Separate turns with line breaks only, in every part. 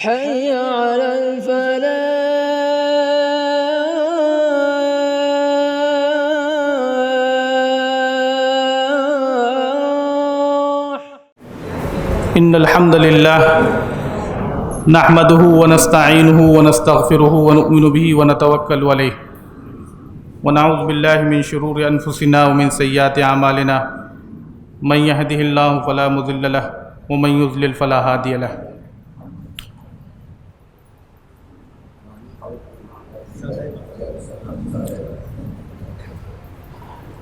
حي على الفلاح.
إن الحمد لله نحمده ونستعينه ونستغفره ونؤمن به ونتوكل عليه ونعوذ بالله من شرور أنفسنا ومن سيئات أعمالنا من يهده الله فلا مضل له ومن يضلل فلا هادي له.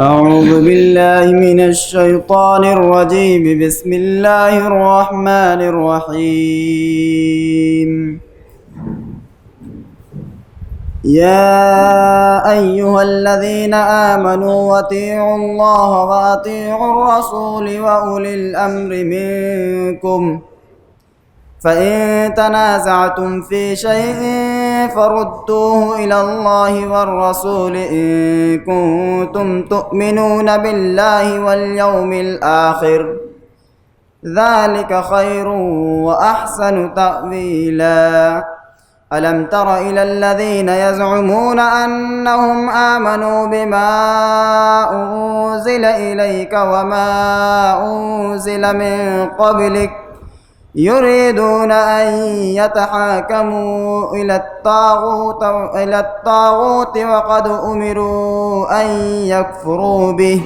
أعوذ بالله من الشيطان الرجيم بسم الله الرحمن الرحيم. يا أيها الذين آمنوا أطيعوا الله وأطيعوا الرسول وأولي الأمر منكم فإن تنازعتم في شيء فردوه إلى الله والرسول إن كنتم تؤمنون بالله واليوم الآخر ذلك خير وأحسن تأويلا. ألم تر إلى الذين يزعمون أنهم آمنوا بما أنزل إليك وما أنزل من قبلك يريدون أن يتحاكموا إلى الطاغوت وقد أمروا أن يكفروا به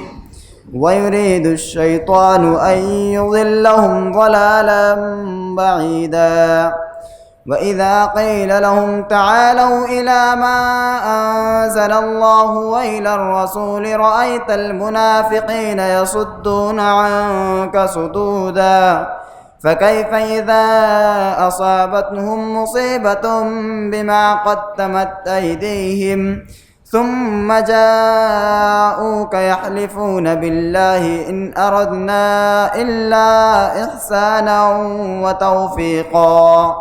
ويريد الشيطان أن يضلهم ضلالا بعيدا. وإذا قيل لهم تعالوا إلى ما أنزل الله وإلى الرسول رأيت المنافقين يصدون عنك صدودا. فكيف إذا أصابتهم مصيبة بما قدمت أيديهم ثم جاءوك يحلفون بالله إن أردنا إلا إحسانا وتوفيقا.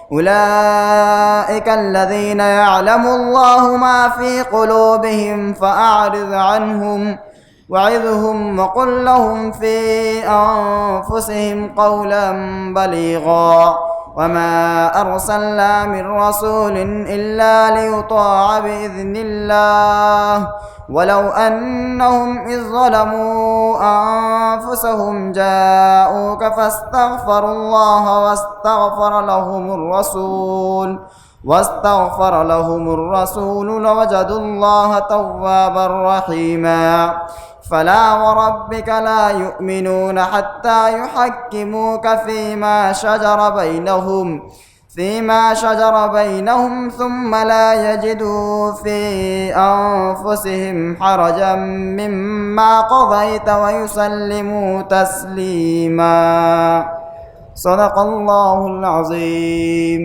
أولئك الذين يعلم الله ما في قلوبهم فأعرض عنهم وعظهم وقل لهم في أنفسهم قولا بليغا. وما أرسلنا من رسول إلا ليطاع بإذن الله ولو أنهم إذ ظلموا أنفسهم جاءوك فاستغفروا الله واستغفر لهم الرسول لوجدوا الله توابا رحيما. فلا وربك لا يؤمنون حتى يحكموك فيما شجر بينهم ثم لا يجدوا في أنفسهم حرجا مما قضيت ويسلموا تسليما. صدق الله العظيم.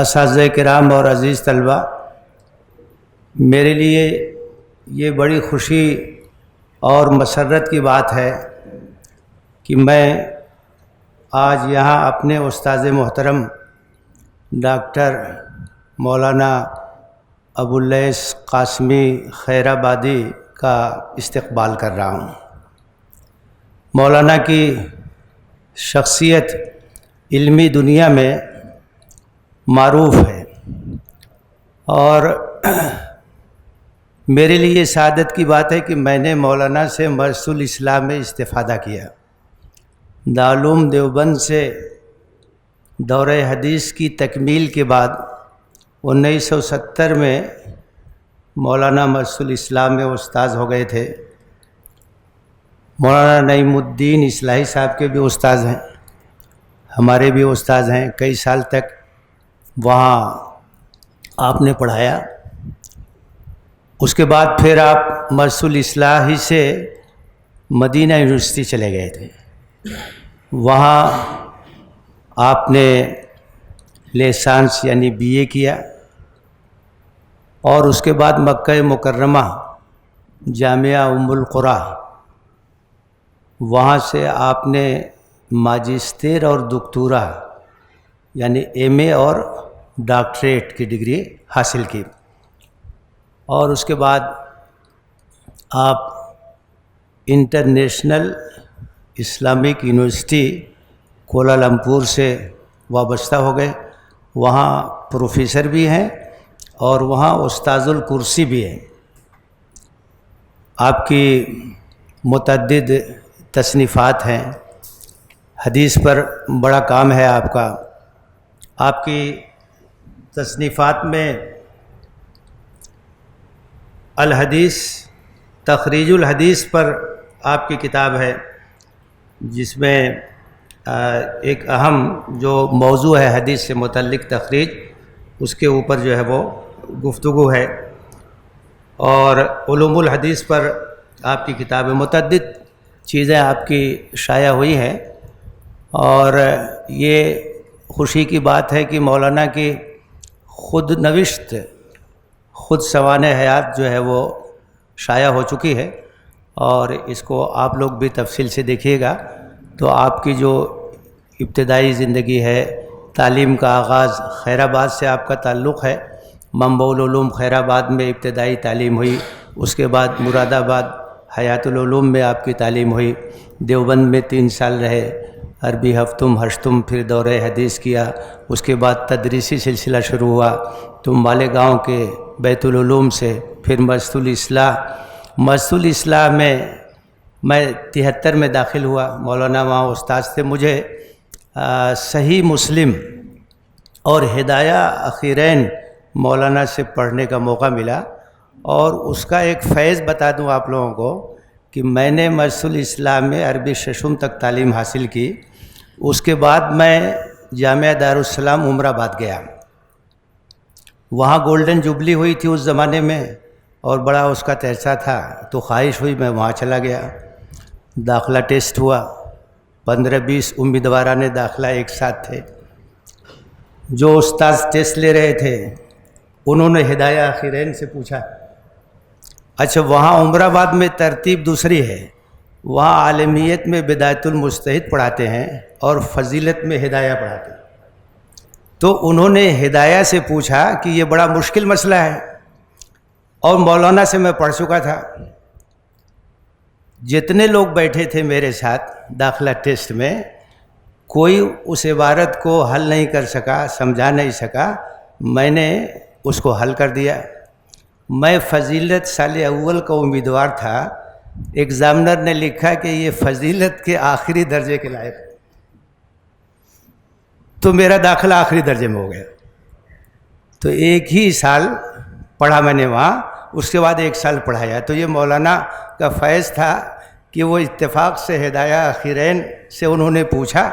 اساتذہ کرام اور عزیز طلبہ، میرے لیے یہ بڑی خوشی اور مسرت کی بات ہے کہ میں آج یہاں اپنے استاذ محترم ڈاکٹر مولانا ابواللیث قاسمی خیرآبادی کا استقبال کر رہا ہوں۔ مولانا کی شخصیت علمی دنیا میں معروف ہے اور میرے لیے سعادت کی بات ہے کہ میں نے مولانا سے مدرسۃ الاسلام میں استفادہ کیا۔ دارالعلوم دیوبند سے دورہ حدیث کی تکمیل کے بعد 1970 میں مولانا مدرسۃ الاسلام میں استاذ ہو گئے تھے۔ مولانا نعیم الدین اصلاحی صاحب کے بھی استاذ ہیں، ہمارے بھی استاذ ہیں۔ کئی سال تک وہاں آپ نے پڑھایا۔ اس کے بعد پھر آپ مدرسۃ الاصلاحی سے مدینہ یونیورسٹی چلے گئے تھے۔ وہاں آپ نے لیسانس یعنی بی اے کیا اور اس کے بعد مکہ مکرمہ جامعہ ام القریٰ، وہاں سے آپ نے ماجسٹر اور دکتورا یعنی ایم اے اور ڈاکٹریٹ کی ڈگری حاصل کی، اور اس کے بعد آپ انٹرنیشنل اسلامک یونیورسٹی کوالالمپور سے وابستہ ہو گئے۔ وہاں پروفیسر بھی ہیں اور وہاں استاذ الکرسی بھی ہیں۔ آپ کی متعدد تصنیفات ہیں، حدیث پر بڑا کام ہے آپ کا۔ آپ کی تصنیفات میں الحدیث تخریج الحدیث پر آپ کی کتاب ہے، جس میں ایک اہم جو موضوع ہے حدیث سے متعلق تخریج، اس کے اوپر جو ہے وہ گفتگو ہے۔ اور علوم الحدیث پر آپ کی کتاب ہے، متعدد چیزیں آپ کی شائع ہوئی ہیں، اور یہ خوشی کی بات ہے کہ مولانا کی خود نوشت، خود سوانح حیات جو ہے وہ شائع ہو چکی ہے، اور اس کو آپ لوگ بھی تفصیل سے دیکھیے گا تو آپ کی جو ابتدائی زندگی ہے، تعلیم کا آغاز خیرآباد سے آپ کا تعلق ہے۔ منبع العلوم خیرآباد میں ابتدائی تعلیم ہوئی، اس کے بعد مراد آباد حیات العلوم میں آپ کی تعلیم ہوئی، دیوبند میں 3 سال رہے، عربی ہفتم ہشتم پھر دورہ حدیث کیا، اس کے بعد تدریسی سلسلہ شروع ہوا تو مالیگاؤں کے بیت العلوم سے پھر مدرسۃ الاصلاح میں 73 میں داخل ہوا۔ مولانا وہاں استاذ تھے۔ مجھے صحیح مسلم اور ہدایہ اخیرین مولانا سے پڑھنے کا موقع ملا، اور اس کا ایک فیض بتا دوں آپ لوگوں کو کہ میں نے مدرسۃ الاصلاح میں عربی ششم تک تعلیم حاصل کی۔ اس کے بعد میں جامعہ دارالسلام عمر آباد گیا، وہاں گولڈن جوبلی ہوئی تھی اس زمانے میں اور بڑا اس کا تحسہ تھا، تو خواہش ہوئی میں وہاں چلا گیا۔ داخلہ ٹیسٹ ہوا، 15-20 امیدواران داخلہ ایک ساتھ تھے۔ جو استاذ ٹیسٹ لے رہے تھے انہوں نے ہدایہ اخیرین سے پوچھا، اچھا وہاں عمر آباد میں ترتیب دوسری ہے، وہاں عالمیت میں بدایت المجتہد پڑھاتے ہیں اور فضیلت میں ہدایہ پڑھاتے ہیں۔ تو انہوں نے ہدایہ سے پوچھا کہ یہ بڑا مشکل مسئلہ ہے، اور مولانا سے میں پڑھ چکا تھا۔ جتنے لوگ بیٹھے تھے میرے ساتھ داخلہ ٹیسٹ میں، کوئی اس عبارت کو حل نہیں کر سکا، سمجھا نہیں سکا، میں نے اس کو حل کر دیا۔ میں فضیلت سال اول کا امیدوار تھا، ایگزامنر نے لکھا کہ یہ فضیلت کے آخری درجے کے لائق، تو میرا داخلہ آخری درجے میں ہو گیا۔ تو ایک ہی سال پڑھا میں نے وہاں، اس کے بعد 1 سال پڑھایا۔ تو یہ مولانا کا فیض تھا کہ وہ اتفاق سے ہدایہ اخیرین سے انہوں نے پوچھا،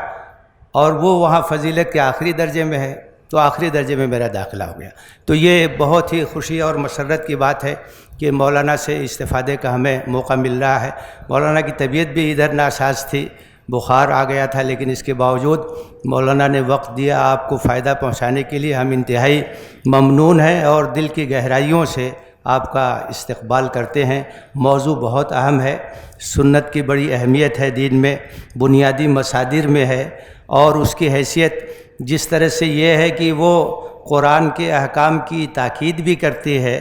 اور وہ وہاں فضیلت کے آخری درجے میں ہے، تو آخری درجے میں میرا داخلہ ہو گیا۔ تو یہ بہت ہی خوشی اور مسرت کی بات ہے کہ مولانا سے استفادے کا ہمیں موقع مل رہا ہے۔ مولانا کی طبیعت بھی ادھر ناساز تھی، بخار آ گیا تھا، لیکن اس کے باوجود مولانا نے وقت دیا آپ کو فائدہ پہنچانے کے لیے. ہم انتہائی ممنون ہیں اور دل کی گہرائیوں سے آپ کا استقبال کرتے ہیں. موضوع بہت اہم ہے، سنت کی بڑی اہمیت ہے دین میں، بنیادی مصادر میں ہے، اور اس کی حیثیت جس طرح سے یہ ہے کہ وہ قرآن کے احکام کی تاکید بھی کرتی ہے،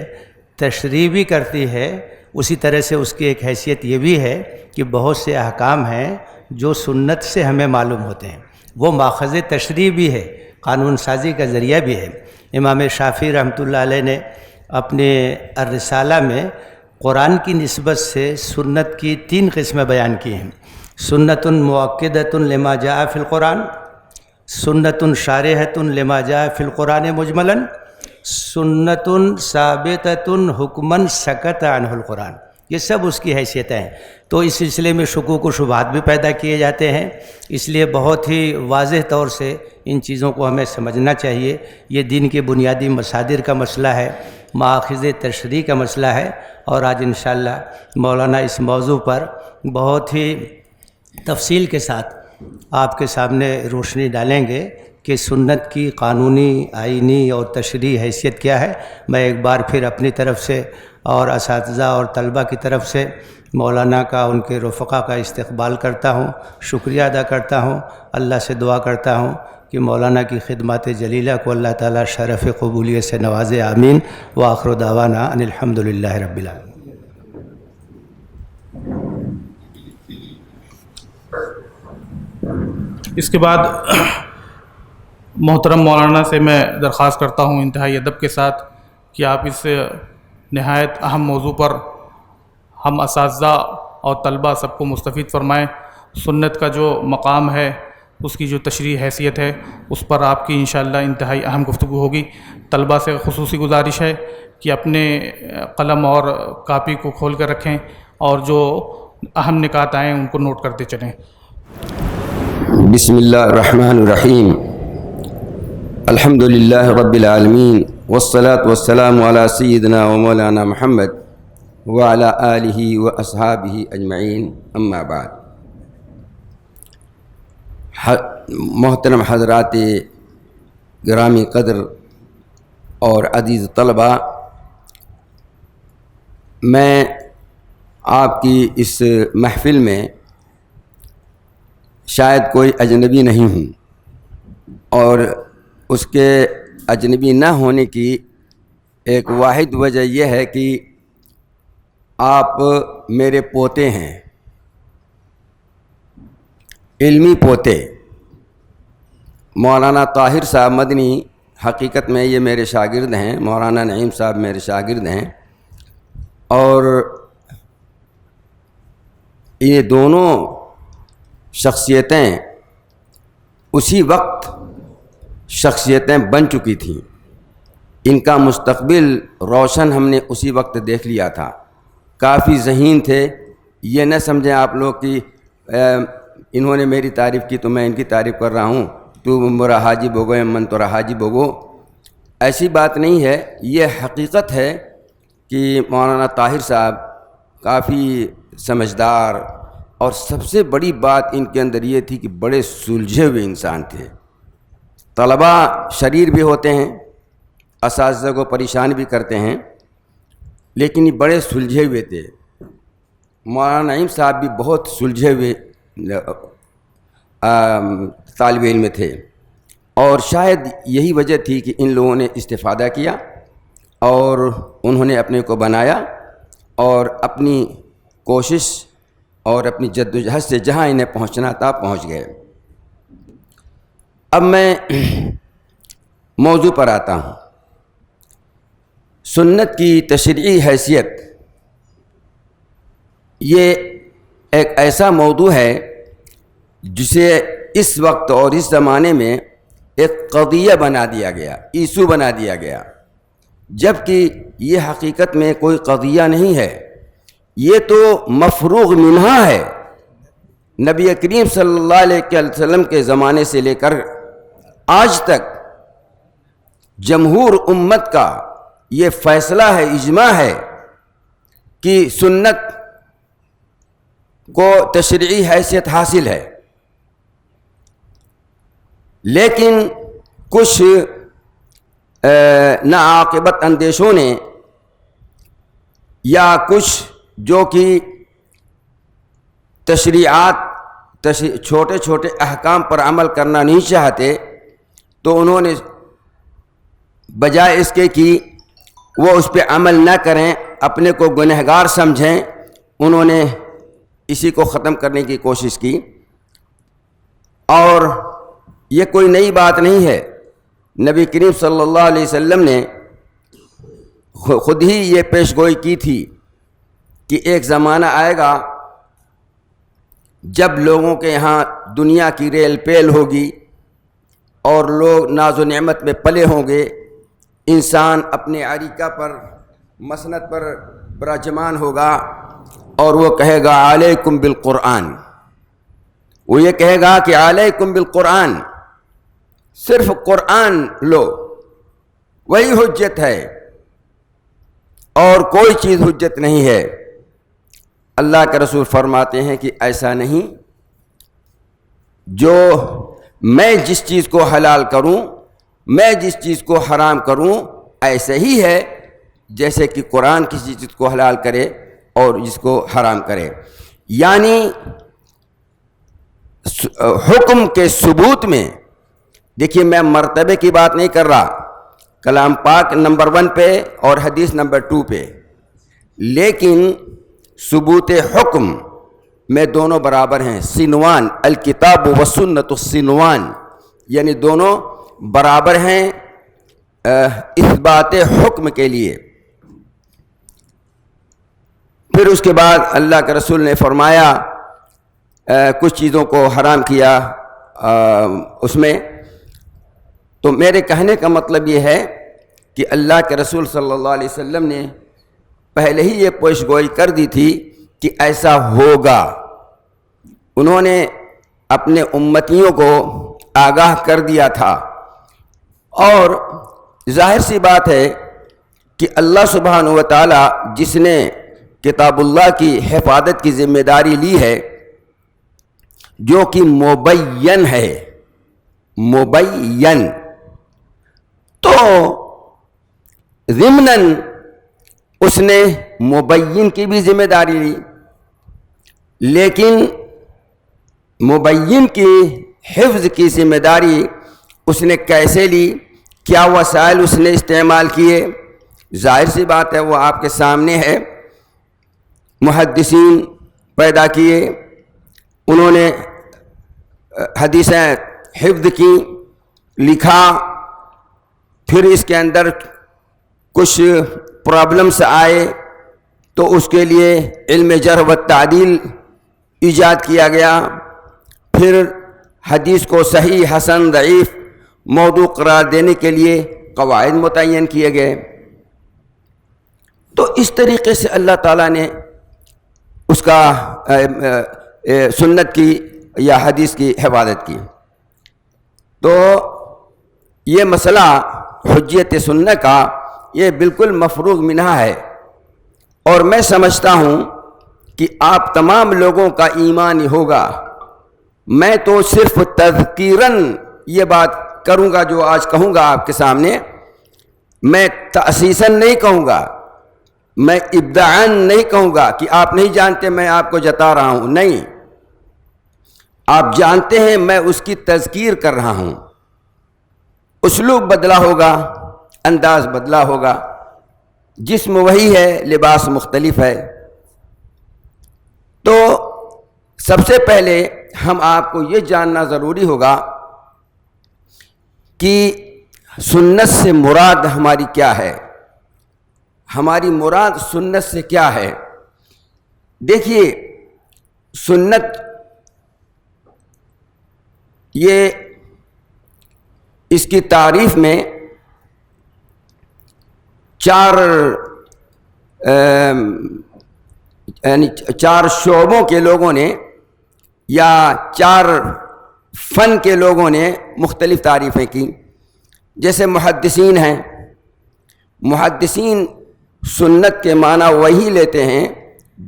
تشریح بھی کرتی ہے، اسی طرح سے اس کی ایک حیثیت یہ بھی ہے کہ بہت سے احکام ہیں جو سنت سے ہمیں معلوم ہوتے ہیں، وہ ماخذ تشریح بھی ہے، قانون سازی کا ذریعہ بھی ہے. امام شافعی رحمۃ اللہ علیہ نے اپنے الرسالہ میں قرآن کی نسبت سے سنت کی 3 قسمیں بیان کی ہیں. سنت مؤکدۃ لما جاء فی القرآن، سنت شارحۃ لما جاء فی القرآن مجملا، سنت ثابتۃ حکما سکت عنہ القرآن. یہ سب اس کی حیثیتیں ہیں. تو اس سلسلے میں شکوک و شبہات بھی پیدا کیے جاتے ہیں، اس لیے بہت ہی واضح طور سے ان چیزوں کو ہمیں سمجھنا چاہیے. یہ دین کے بنیادی مصادر کا مسئلہ ہے، مآخذ تشریح کا مسئلہ ہے، اور آج انشاءاللہ مولانا اس موضوع پر بہت ہی تفصیل کے ساتھ آپ کے سامنے روشنی ڈالیں گے کہ سنت کی قانونی، آئینی اور تشریحی حیثیت کیا ہے. میں ایک بار پھر اپنی طرف سے اور اساتذہ اور طلبہ کی طرف سے مولانا کا، ان کے رفقا کا استقبال کرتا ہوں، شکریہ ادا کرتا ہوں. اللہ سے دعا کرتا ہوں کہ مولانا کی خدمات جلیلہ کو اللہ تعالیٰ شرف قبولیت سے نوازے. آمین. وآخر دعوانا ان الحمد للہ رب العالمین.
اس کے بعد محترم مولانا سے میں درخواست کرتا ہوں انتہائی ادب کے ساتھ کہ آپ اس نہایت اہم موضوع پر ہم اساتذہ اور طلبہ سب کو مستفید فرمائیں. سنت کا جو مقام ہے، اس کی جو تشریح حیثیت ہے، اس پر آپ کی انشاءاللہ انتہائی اہم گفتگو ہوگی. طلبہ سے خصوصی گزارش ہے کہ اپنے قلم اور کاپی کو کھول کر رکھیں اور جو اہم نکات آئیں ان کو نوٹ کرتے چلیں.
بسم اللہ الرحمن الرحیم. الحمد للہ رب العالمین، والصلاة والسلام علی سیدنا و مولانا محمد وعلی آلہ و اصحابہ اجمعین. اما بعد. محترم حضرات گرامی قدر اور عزیز طلبہ، میں آپ کی اس محفل میں شاید کوئی اجنبی نہیں ہوں، اور اس کے اجنبی نہ ہونے کی ایک واحد وجہ یہ ہے کہ آپ میرے پوتے ہیں، علمی پوتے. مولانا طاہر صاحب مدنی حقیقت میں یہ میرے شاگرد ہیں، مولانا نعیم صاحب میرے شاگرد ہیں، اور یہ دونوں شخصیتیں اسی وقت شخصیتیں بن چکی تھیں. ان کا مستقبل روشن ہم نے اسی وقت دیکھ لیا تھا. کافی ذہین تھے. یہ نہ سمجھیں آپ لوگ کہ انہوں نے میری تعریف کی تو میں ان کی تعریف کر رہا ہوں، تو مرا حاجب ہو گئے، من تو حاجب ہو گو. ایسی بات نہیں ہے. یہ حقیقت ہے کہ مولانا طاہر صاحب کافی سمجھدار، اور سب سے بڑی بات ان کے اندر یہ تھی کہ بڑے سلجھے ہوئے انسان تھے. طلبہ شریر بھی ہوتے ہیں، اساتذہ کو پریشان بھی کرتے ہیں، لیکن یہ بڑے سلجھے ہوئے تھے. مولانا نعیم صاحب بھی بہت سلجھے ہوئے طالب علم تھے، اور شاید یہی وجہ تھی کہ ان لوگوں نے استفادہ کیا اور انہوں نے اپنے کو بنایا، اور اپنی کوشش اور اپنی جدوجہد سے جہاں انہیں پہنچنا تھا پہنچ گئے. اب میں موضوع پر آتا ہوں. سنت کی تشریعی حیثیت یہ ایک ایسا موضوع ہے جسے اس وقت اور اس زمانے میں ایک قضیہ بنا دیا گیا، ایشو بنا دیا گیا، جبکہ یہ حقیقت میں کوئی قضیہ نہیں ہے. یہ تو مفروغ منہا ہے. نبی کریم صلی اللہ علیہ وسلم کے زمانے سے لے کر آج تک جمہور امت کا یہ فیصلہ ہے، اجماع ہے کہ سنت کو تشریعی حیثیت حاصل ہے. لیکن کچھ ناعاقبت اندیشوں نے یا کچھ جو کہ چھوٹے چھوٹے احکام پر عمل کرنا نہیں چاہتے، تو انہوں نے بجائے اس کے کہ وہ اس پہ عمل نہ کریں، اپنے کو گنہگار سمجھیں، انہوں نے اسی کو ختم کرنے کی کوشش کی۔ اور یہ کوئی نئی بات نہیں ہے، نبی کریم صلی اللہ علیہ وسلم نے خود ہی یہ پیش گوئی کی تھی کہ ایک زمانہ آئے گا جب لوگوں کے یہاں دنیا کی ریل پیل ہوگی اور لوگ ناز و نعمت میں پلے ہوں گے، انسان اپنے عریقہ پر مسند پر براجمان ہوگا اور وہ کہے گا علیکم بالقرآن، وہ یہ کہے گا کہ علیکم بالقرآن، صرف قرآن لو، وہی حجت ہے اور کوئی چیز حجت نہیں ہے۔ اللہ کے رسول فرماتے ہیں کہ ایسا نہیں، جو میں جس چیز کو حلال کروں، میں جس چیز کو حرام کروں، ایسے ہی ہے جیسے کہ قرآن کسی چیز کو حلال کرے اور جس کو حرام کرے۔ یعنی حکم کے ثبوت میں دیکھیے، میں مرتبے کی بات نہیں کر رہا، کلام پاک نمبر 1 پہ اور حدیث نمبر 2 پہ، لیکن ثبوت حکم میں دونوں برابر ہیں۔ سنوان الکتاب و سنت السنوان، یعنی دونوں برابر ہیں اثبات حکم کے لیے۔ پھر اس کے بعد اللہ کے رسول نے فرمایا، کچھ چیزوں کو حرام کیا اس میں، تو میرے کہنے کا مطلب یہ ہے کہ اللہ کے رسول صلی اللہ علیہ وسلم نے پہلے ہی یہ پیش گوئی کر دی تھی کہ ایسا ہوگا۔ انہوں نے اپنے امتیوں کو آگاہ کر دیا تھا، اور ظاہر سی بات ہے کہ اللہ سبحانہ و تعالی جس نے کتاب اللہ کی حفاظت کی ذمہ داری لی ہے، جو کہ مبین ہے، مبین، تو ضمناً اس نے مبین کی بھی ذمہ داری لی، لیکن مبین کی حفظ کی ذمہ داری اس نے کیسے لی، کیا وسائل اس نے استعمال کیے؟ ظاہر سی بات ہے، وہ آپ کے سامنے ہے۔ محدثین پیدا کیے، انہوں نے حدیثیں حفظ کی، لکھا، پھر اس کے اندر کچھ پرابلمس آئے تو اس کے لیے علم جرح و تعدیل ایجاد کیا گیا، پھر حدیث کو صحیح، حسن، ضعیف، موضوع قرار دینے کے لیے قواعد متعین کیے گئے۔ تو اس طریقے سے اللہ تعالیٰ نے اس کا سنت کی یا حدیث کی حفاظت کی۔ تو یہ مسئلہ حجیت سنت کا یہ بالکل مفروغ منہ ہے، اور میں سمجھتا ہوں کہ آپ تمام لوگوں کا ایمان ہی ہوگا۔ میں تو صرف تذکیراً یہ بات کروں گا جو آج کہوں گا آپ کے سامنے، میں تأسیساً نہیں کہوں گا، میں ابداعاً نہیں کہوں گا کہ آپ نہیں جانتے میں آپ کو جتا رہا ہوں، نہیں، آپ جانتے ہیں، میں اس کی تذکیر کر رہا ہوں۔ اسلوب بدلا ہوگا، انداز بدلا ہوگا، جسم وہی ہے، لباس مختلف ہے۔ تو سب سے پہلے ہم آپ کو یہ جاننا ضروری ہوگا کہ سنت سے مراد ہماری کیا ہے، ہماری مراد سنت سے کیا ہے۔ دیکھیے، سنت یہ اس کی تعریف میں چار شعبوں کے لوگوں نے یا 4 فن کے لوگوں نے مختلف تعریفیں کی۔ جیسے محدثین ہیں، محدثین سنت کے معنی وہی لیتے ہیں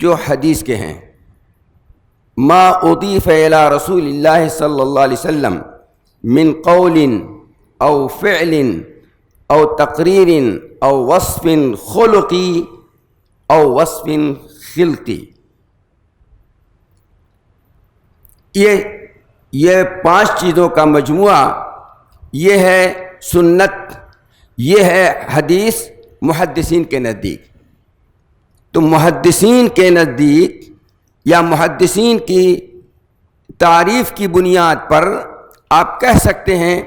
جو حدیث کے ہیں۔ ما اضیف الی رسول اللہ صلی اللہ علیہ وسلم من قول او فعل او تقریر او وصف خلقی او وصف خلقی. یہ 5 چیزوں کا مجموعہ یہ ہے سنت، یہ ہے حدیث محدثین کے نزدیک. تو محدثین کے نزدیک یا محدثین کی تعریف کی بنیاد پر آپ کہہ سکتے ہیں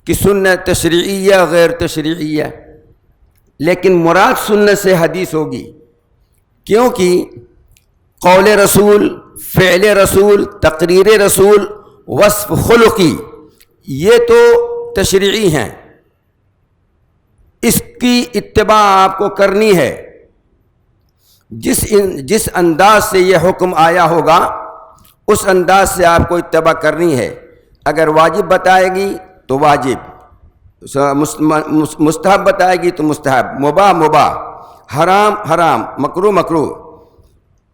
کہ سنت تشریعیہ غیر تشریعیہ، لیکن مراد سنت سے حدیث ہوگی، کیونکہ قول رسول، فعل رسول، تقریر رسول، وصف خلقی یہ تو تشریعی ہیں، اس کی اتباع آپ کو کرنی ہے. جس انداز سے یہ حکم آیا ہوگا اس انداز سے آپ کو اتباع کرنی ہے. اگر واجب بتائے گی تو واجب، مستحب بتائے گی تو مستحب، مباح مباح، حرام حرام، مکروہ مکروہ.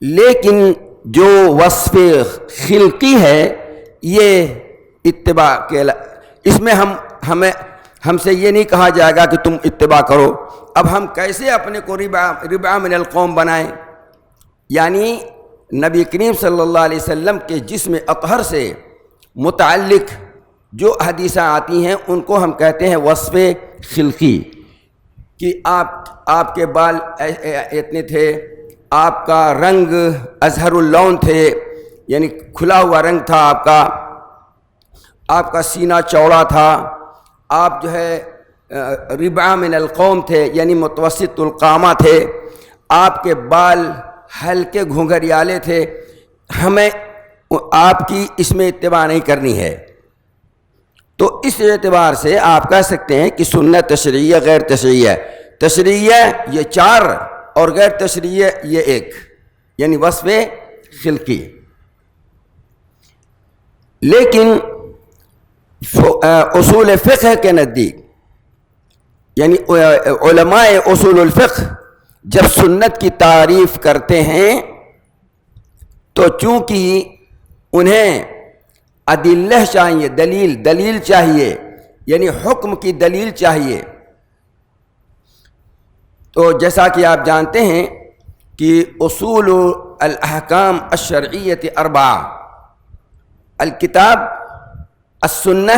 لیکن جو وصف خلقی ہے یہ اتباع کے، اس میں ہم سے یہ نہیں کہا جائے گا کہ تم اتباع کرو. اب ہم کیسے اپنے کو ربع من القوم بنائیں؟ یعنی نبی کریم صلی اللہ علیہ وسلم کے جسم اطہر سے متعلق جو حدیثیں آتی ہیں ان کو ہم کہتے ہیں وصف خلقی، کہ آپ کے بال اتنے تھے، آپ کا رنگ ازہر اللون تھے، یعنی کھلا ہوا رنگ تھا آپ کا سینہ چوڑا تھا، آپ جو ہے ربع من القوم تھے یعنی متوسط القامہ تھے، آپ کے بال ہلکے گھنگھریالے تھے. ہمیں آپ کی اس میں اتباع نہیں کرنی ہے. تو اس اعتبار سے آپ کہہ سکتے ہیں کہ سنت تشریعیہ غیر تشریعیہ. تشریعیہ یہ 4 اور غیر تشریعیہ یہ 1، یعنی وصف خلقی. لیکن اصول فقہ کے نزدیک، یعنی علماء اصول الفقہ جب سنت کی تعریف کرتے ہیں تو چونکہ انہیں ادلہ چاہیے، دلیل چاہیے، یعنی حکم کی دلیل چاہیے. تو جیسا کہ آپ جانتے ہیں کہ اصول الاحکام الشرعیۃ 4، الکتاب، السنہ،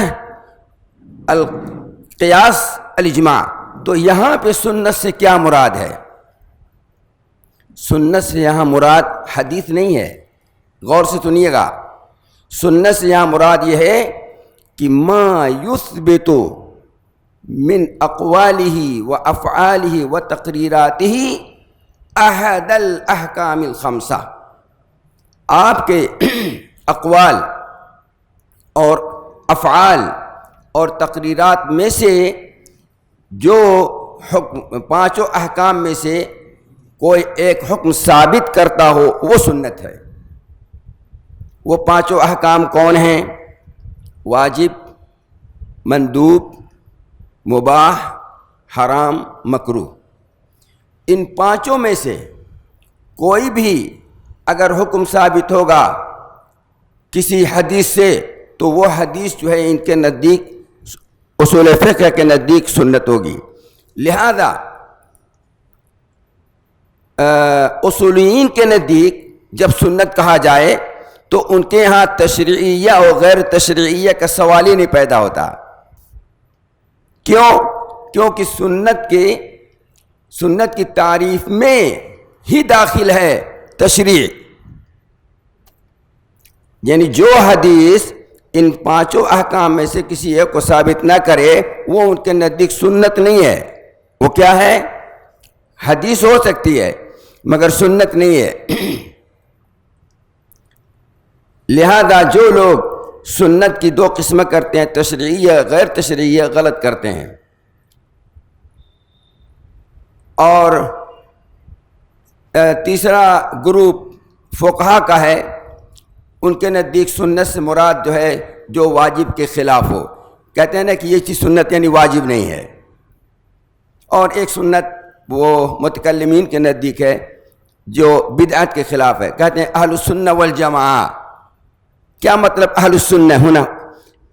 القیاس، الاجماع. تو یہاں پہ سنت سے کیا مراد ہے؟ سنت سے یہاں مراد حدیث نہیں ہے، غور سے سنیے گا. سنت سے یہاں مراد یہ ہے کہ ما یثبت من اقوالہ و افعالہ و تقریراتہ احد الاحکام الخمسہ. آپ کے اقوال اور افعال اور تقریرات میں سے جو حکم 5 احکام میں سے کوئی ایک حکم ثابت کرتا ہو وہ سنت ہے. وہ 5 احکام کون ہیں؟ واجب، مندوب، مباح، حرام، مکروہ. ان 5 میں سے کوئی بھی اگر حکم ثابت ہوگا کسی حدیث سے تو وہ حدیث جو ہے ان کے نزدیک، اصول فقہ کے نزدیک سنت ہوگی. لہذا اصولین کے نزدیک جب سنت کہا جائے تو ان کے ہاں تشریعیہ اور غیر تشریعیہ کا سوال ہی نہیں پیدا ہوتا. کیوں؟ کیونکہ سنت کی تعریف میں ہی داخل ہے تشریع. یعنی جو حدیث ان 5 احکام میں سے کسی ایک کو ثابت نہ کرے وہ ان کے نزدیک سنت نہیں ہے. وہ کیا ہے؟ حدیث ہو سکتی ہے مگر سنت نہیں ہے. لہذا جو لوگ سنت کی 2 قسمیں کرتے ہیں، تشریعیہ غیر تشریعیہ، غلط کرتے ہیں. اور تیسرا گروپ فقہا کا ہے، ان کے نزدیک سنت سے مراد جو ہے جو واجب کے خلاف ہو. کہتے ہیں نا کہ یہ چیز سنت یعنی واجب نہیں ہے. اور ایک سنت وہ متکلمین کے نزدیک ہے جو بدعت کے خلاف ہے. کہتے ہیں اہل السنہ والجماعہ. کیا مطلب اہل السنہ ہونا؟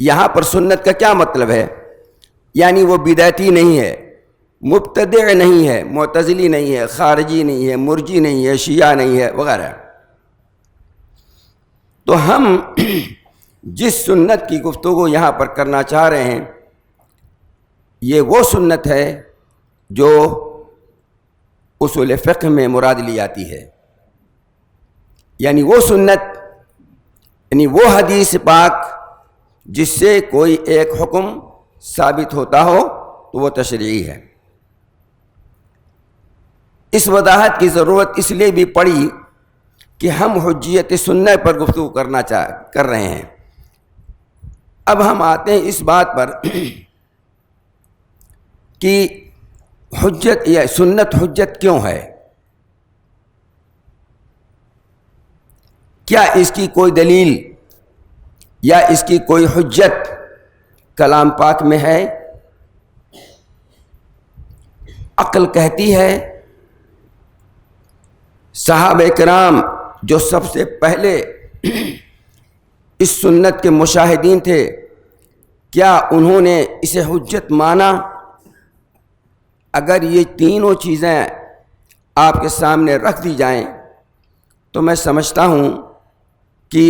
یہاں پر سنت کا کیا مطلب ہے؟ یعنی وہ بدعتی نہیں ہے، مبتدع نہیں ہے، معتزلی نہیں ہے، خارجی نہیں ہے، مرجی نہیں ہے، شیعہ نہیں ہے وغیرہ۔ تو ہم جس سنت کی گفتگو یہاں پر کرنا چاہ رہے ہیں یہ وہ سنت ہے جو اصول فقہ میں مراد لی جاتی ہے، یعنی وہ سنت، یعنی وہ حدیث پاک جس سے کوئی ایک حکم ثابت ہوتا ہو تو وہ تشریعی ہے۔ اس وضاحت کی ضرورت اس لیے بھی پڑی کہ ہم حجیت سنت پر گفتگو کر رہے ہیں۔ اب ہم آتے ہیں اس بات پر کہ حجت یا سنت حجت کیوں ہے؟ کیا اس کی کوئی دلیل یا اس کی کوئی حجت کلام پاک میں ہے؟ عقل کہتی ہے، صحابہ کرام جو سب سے پہلے اس سنت کے مشاہدین تھے، کیا انہوں نے اسے حجت مانا؟ اگر یہ تینوں چیزیں آپ کے سامنے رکھ دی جائیں تو میں سمجھتا ہوں کہ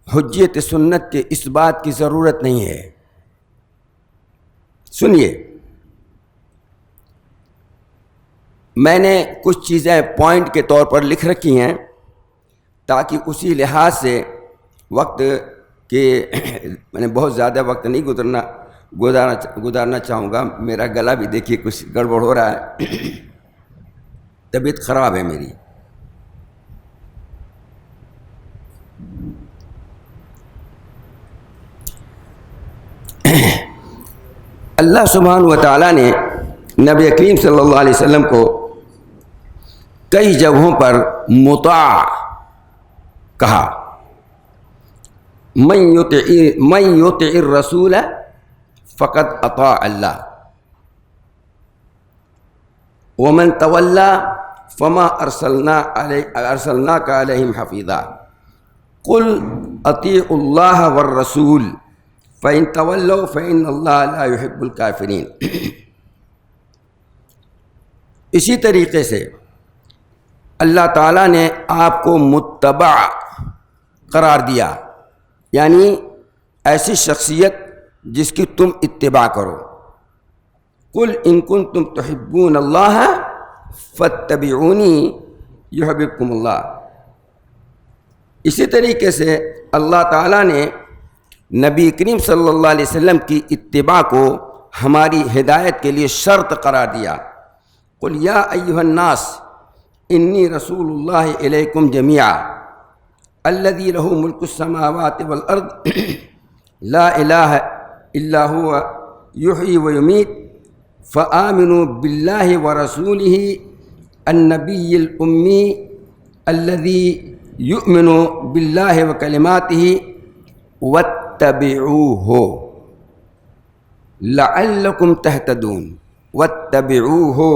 حجیت سنت کے اس بات کی ضرورت نہیں ہے۔ سنیے، میں نے کچھ چیزیں پوائنٹ کے طور پر لکھ رکھی ہیں تاکہ اسی لحاظ سے وقت کے میں نے بہت زیادہ وقت نہیں گزارنا چاہوں گا۔ میرا گلا بھی دیکھیے کچھ گڑبڑ ہو رہا ہے، طبیعت خراب ہے میری۔ اللہ سبحانہ و تعالیٰ نے نبی کریم صلی اللہ علیہ وسلم کو کئی جگہوں پر مطاع کہا، من یطع الرسول فقد اطاع اللہ ومن تولی فما ارسلناک علیہم حفیظا قل اطیعوا اللہ والرسول فإن تولوا فإن اللہ لا يحب الکافرین۔ اسی طریقے سے اللہ تعالیٰ نے آپ کو متبع قرار دیا، یعنی ایسی شخصیت جس کی تم اتباع کرو۔ قل ان کنتم تحبون اللہ فاتبعونی یحببکم اللہ۔ اسی طریقے سے اللہ تعالیٰ نے نبی کریم صلی اللہ علیہ وسلم کی اتباع کو ہماری ہدایت کے لیے شرط قرار دیا۔ قل یا ایھا الناس انی رسول اللہ الیکم جمیعا الذی لہ ملک السماوات والارض لا الہ الا هو یحیی ویمیت فآمنوا باللہ ورسولہ النبی الامی الذی یؤمن باللہ وکلماتہ واتبعوہ لعلکم تہتدون۔ واتبعوہ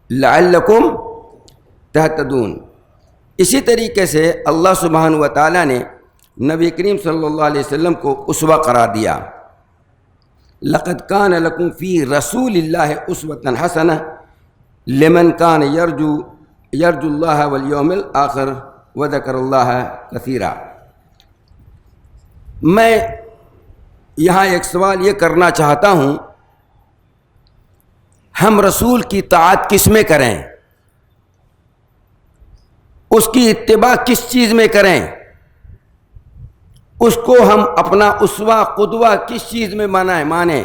لعلکم تہتدون۔ اسی طریقے سے اللہ سبحانہ و تعالیٰ نے نبی کریم صلی اللہ علیہ وسلم کو اسوہ قرار دیا۔ لقد کان لکم فی رسول اللہ اسوۃ حسنہ لمن کان یرجو اللہ والیوم الآخر وذکر اللہ کثیرا۔ میں یہاں ایک سوال یہ کرنا چاہتا ہوں، ہم رسول کی طاعت کس میں کریں؟ اس کی اتباع کس چیز میں کریں؟ اس کو ہم اپنا اسوہ قدوہ کس چیز میں مانیں؟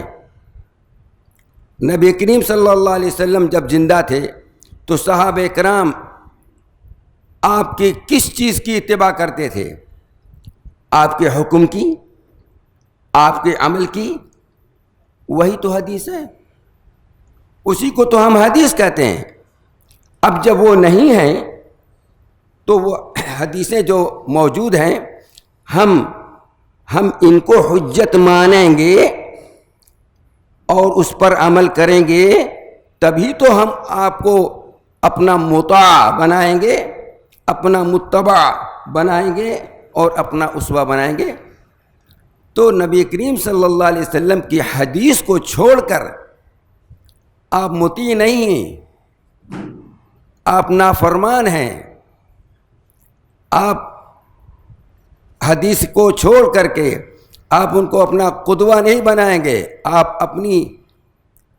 نبی کریم صلی اللہ علیہ وسلم جب زندہ تھے تو صحابہ کرام آپ کی کس چیز کی اتباع کرتے تھے؟ آپ کے حکم کی، آپ کے عمل کی؟ وہی تو حدیث ہے، اسی کو تو ہم حدیث کہتے ہیں۔ اب جب وہ نہیں ہیں تو وہ حدیثیں جو موجود ہیں ہم ان کو حجت مانیں گے اور اس پر عمل کریں گے، تبھی تو ہم آپ کو اپنا مطاع بنائیں گے، اپنا متبع بنائیں گے اور اپنا اسوہ بنائیں گے۔ تو نبی کریم صلی اللہ علیہ وسلم کی حدیث کو چھوڑ کر آپ مطیع نہیں ہیں، آپ نافرمان ہیں. آپ حدیث کو چھوڑ کر کے آپ ان کو اپنا قدوہ نہیں بنائیں گے، آپ اپنی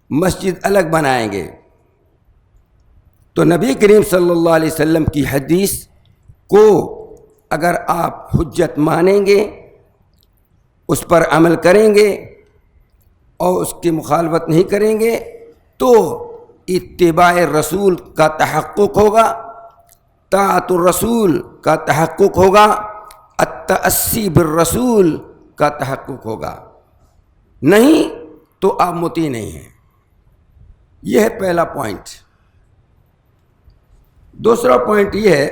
مسجد الگ بنائیں گے. تو نبی کریم صلی اللہ علیہ وسلم کی حدیث کو اگر آپ حجت مانیں گے، اس پر عمل کریں گے اور اس کی مخالفت نہیں کریں گے تو اتباع رسول کا تحقق ہوگا، طاعت الرسول کا تحقق ہوگا، التأسی بالرسول کا تحقق ہوگا. نہیں تو آپ مطیع نہیں ہیں. یہ ہے پہلا پوائنٹ. دوسرا پوائنٹ یہ ہے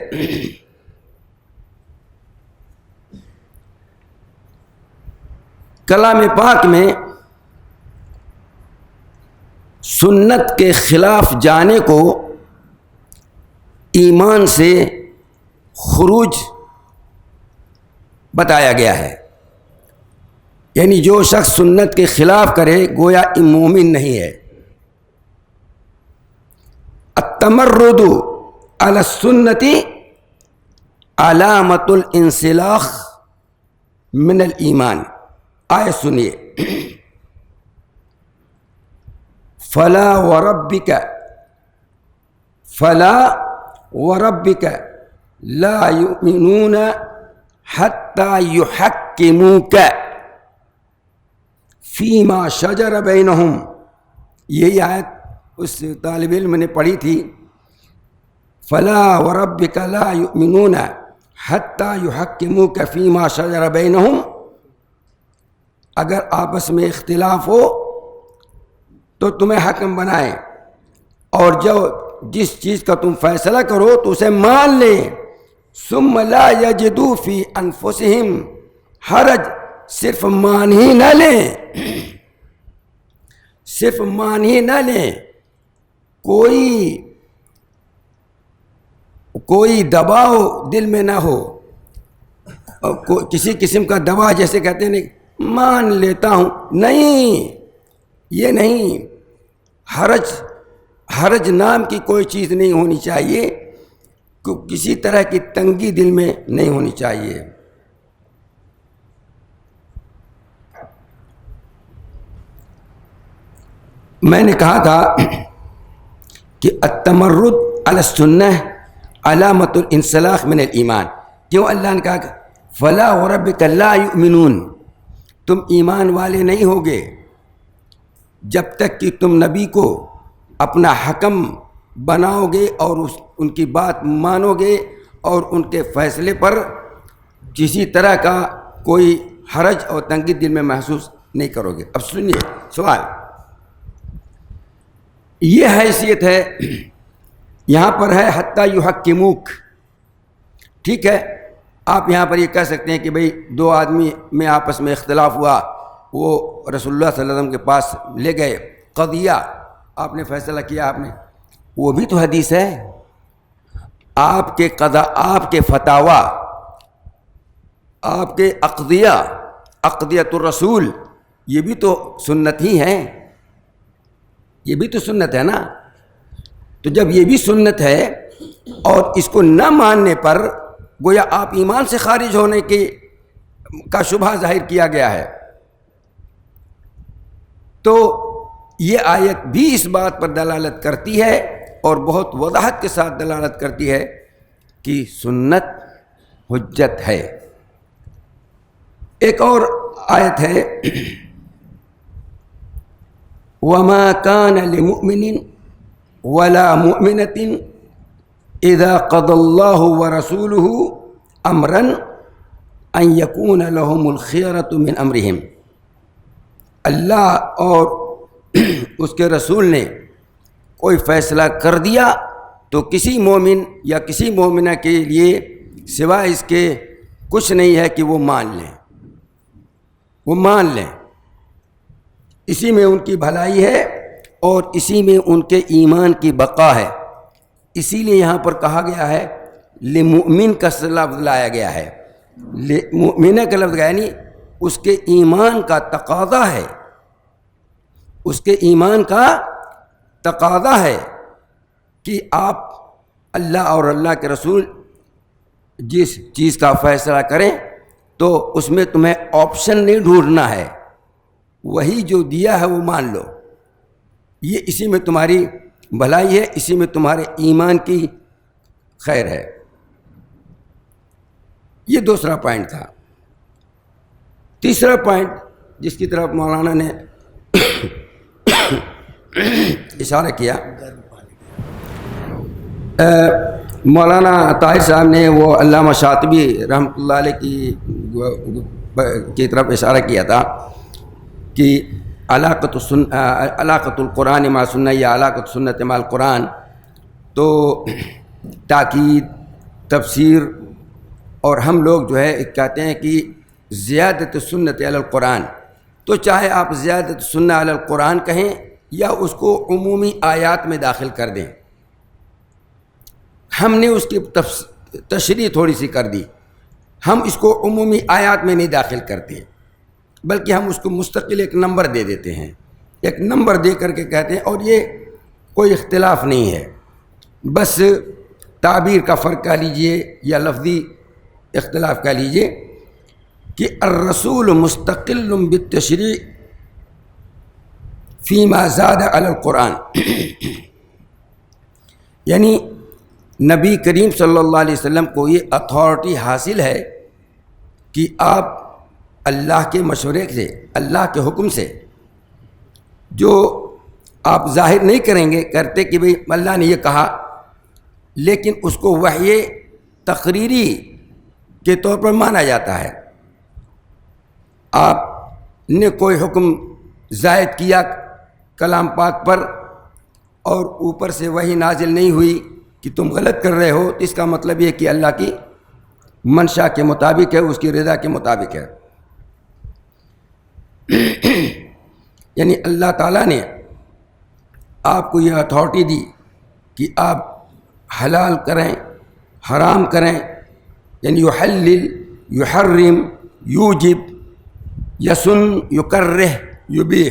کلام پاک میں سنت کے خلاف جانے کو ایمان سے خروج بتایا گیا ہے. یعنی جو شخص سنت کے خلاف کرے گویا مومن نہیں ہے. التمرد علی السنت علامت الانسلاخ من الایمان. آیت سنیے. فلا وربک لا یؤمنون حتی یحکموک فیما شجر بینہم. یہی آیت اس طالب علم نے پڑھی تھی. فلا وربک لا یؤمنون حتی یحکموک فیما شجر بینہم. اگر آپس میں اختلاف ہو تو تمہیں حکم بنائیں، اور جس چیز کا تم فیصلہ کرو تو اسے مان لیں. ثم لا یجدوا فی انفسہم حرج. صرف مان ہی نہ لیں، صرف مان ہی نہ لیں، کوئی دباؤ دل میں نہ ہو. کسی قسم کا دباؤ، جیسے کہتے ہیں مان لیتا ہوں، نہیں، یہ نہیں. حرج نام کی کوئی چیز نہیں ہونی چاہیے، کسی طرح کی تنگی دل میں نہیں ہونی چاہیے. میں نے کہا تھا کہ التمرد علی السنہ علامت الانسلاخ من الایمان. کیوں اللہ نے کہا کہ فلا وربک لا یؤمنون، تم ایمان والے نہیں ہوگے جب تک کہ تم نبی کو اپنا حکم بناؤ گے اور ان کی بات مانو گے اور ان کے فیصلے پر کسی طرح کا کوئی حرج اور تنگی دل میں محسوس نہیں کرو گے. اب سنیے سوال. یہ حیثیت ہے، یہاں پر ہے حتی یحکموک. ٹھیک ہے، آپ یہاں پر یہ کہہ سکتے ہیں کہ بھئی دو آدمی میں آپس میں اختلاف ہوا، وہ رسول اللہ صلی اللہ علیہ وسلم کے پاس لے گئے، قضیہ آپ نے فیصلہ کیا، آپ نے، وہ بھی تو حدیث ہے. آپ کے قضا، آپ کے فتاوی، آپ کے عقدیہ، عقدیۃ الرسول، یہ بھی تو سنت ہی ہیں، یہ بھی تو سنت ہے نا. تو جب یہ بھی سنت ہے اور اس کو نہ ماننے پر گویا آپ ایمان سے خارج ہونے کا شبہ ظاہر کیا گیا ہے. تو یہ آیت بھی اس بات پر دلالت کرتی ہے اور بہت وضاحت کے ساتھ دلالت کرتی ہے کہ سنت حجت ہے. ایک اور آیت ہے وَمَا كَانَ لِمُؤْمِنٍ وَلَا مُؤْمِنَةٍ اذا قضى الله ورسوله امرا ان يكون لهم الخيرة من امرهم. اللہ اور اس کے رسول نے کوئی فیصلہ کر دیا تو کسی مومن یا کسی مومنہ کے لیے سوائے اس کے کچھ نہیں ہے کہ وہ مان لیں، وہ مان لیں. اسی میں ان کی بھلائی ہے اور اسی میں ان کے ایمان کی بقا ہے. اسی لیے یہاں پر کہا گیا ہے لمؤمن کا لفظ لایا گیا ہے. مؤمنہ کا لفظ یعنی اس کے ایمان کا تقاضا ہے، اس کے ایمان کا تقاضا ہے کہ آپ اللہ اور اللہ کے رسول جس چیز کا فیصلہ کریں تو اس میں تمہیں آپشن نہیں ڈھونڈنا ہے، وہی جو دیا ہے وہ مان لو، یہ اسی میں تمہاری بھلائی ہے، اسی میں تمہارے ایمان کی خیر ہے۔ یہ دوسرا پوائنٹ تھا۔ تیسرا پوائنٹ جس کی طرف مولانا نے اشارہ کیا، مولانا طاہر صاحب نے وہ علامہ شاطبی رحمۃ اللہ علیہ کی طرف اشارہ کیا تھا کہ علاقۃ القرآن مع سنہ یا علاقۃ سنت مع القرآن، تو تاکید، تفسیر، اور ہم لوگ جو ہے کہتے ہیں کہ زیادت سنت علی القرآن، تو چاہے آپ زیادت سنہ علی القرآن کہیں یا اس کو عمومی آیات میں داخل کر دیں، ہم نے اس کی تشریح تھوڑی سی کر دی، ہم اس کو عمومی آیات میں نہیں داخل کرتے، بلکہ ہم اس کو مستقل ایک نمبر دے دیتے ہیں، ایک نمبر دے کر کے کہتے ہیں، اور یہ کوئی اختلاف نہیں ہے، بس تعبیر کا فرق کہہ لیجئے یا لفظی اختلاف کہہ لیجئے کہ الرسول مستقل بالتشریع فیما زاد علی القرآن، یعنی نبی کریم صلی اللہ علیہ وسلم کو یہ اتھارٹی حاصل ہے کہ آپ اللہ کے مشورے سے، اللہ کے حکم سے جو آپ ظاہر نہیں کریں گے، کرتے کہ بھئی اللہ نے یہ کہا، لیکن اس کو وحی تقریری کے طور پر مانا جاتا ہے۔ آپ نے کوئی حکم زائد کیا کلام پاک پر اور اوپر سے وحی نازل نہیں ہوئی کہ تم غلط کر رہے ہو، اس کا مطلب یہ کہ اللہ کی منشا کے مطابق ہے، اس کی رضا کے مطابق ہے۔ یعنی اللہ تعالیٰ نے آپ کو یہ اتھارٹی دی کہ آپ حلال کریں، حرام کریں، یعنی یحلل، یحرم، یوجب، یسن، یکرہ، یبیح،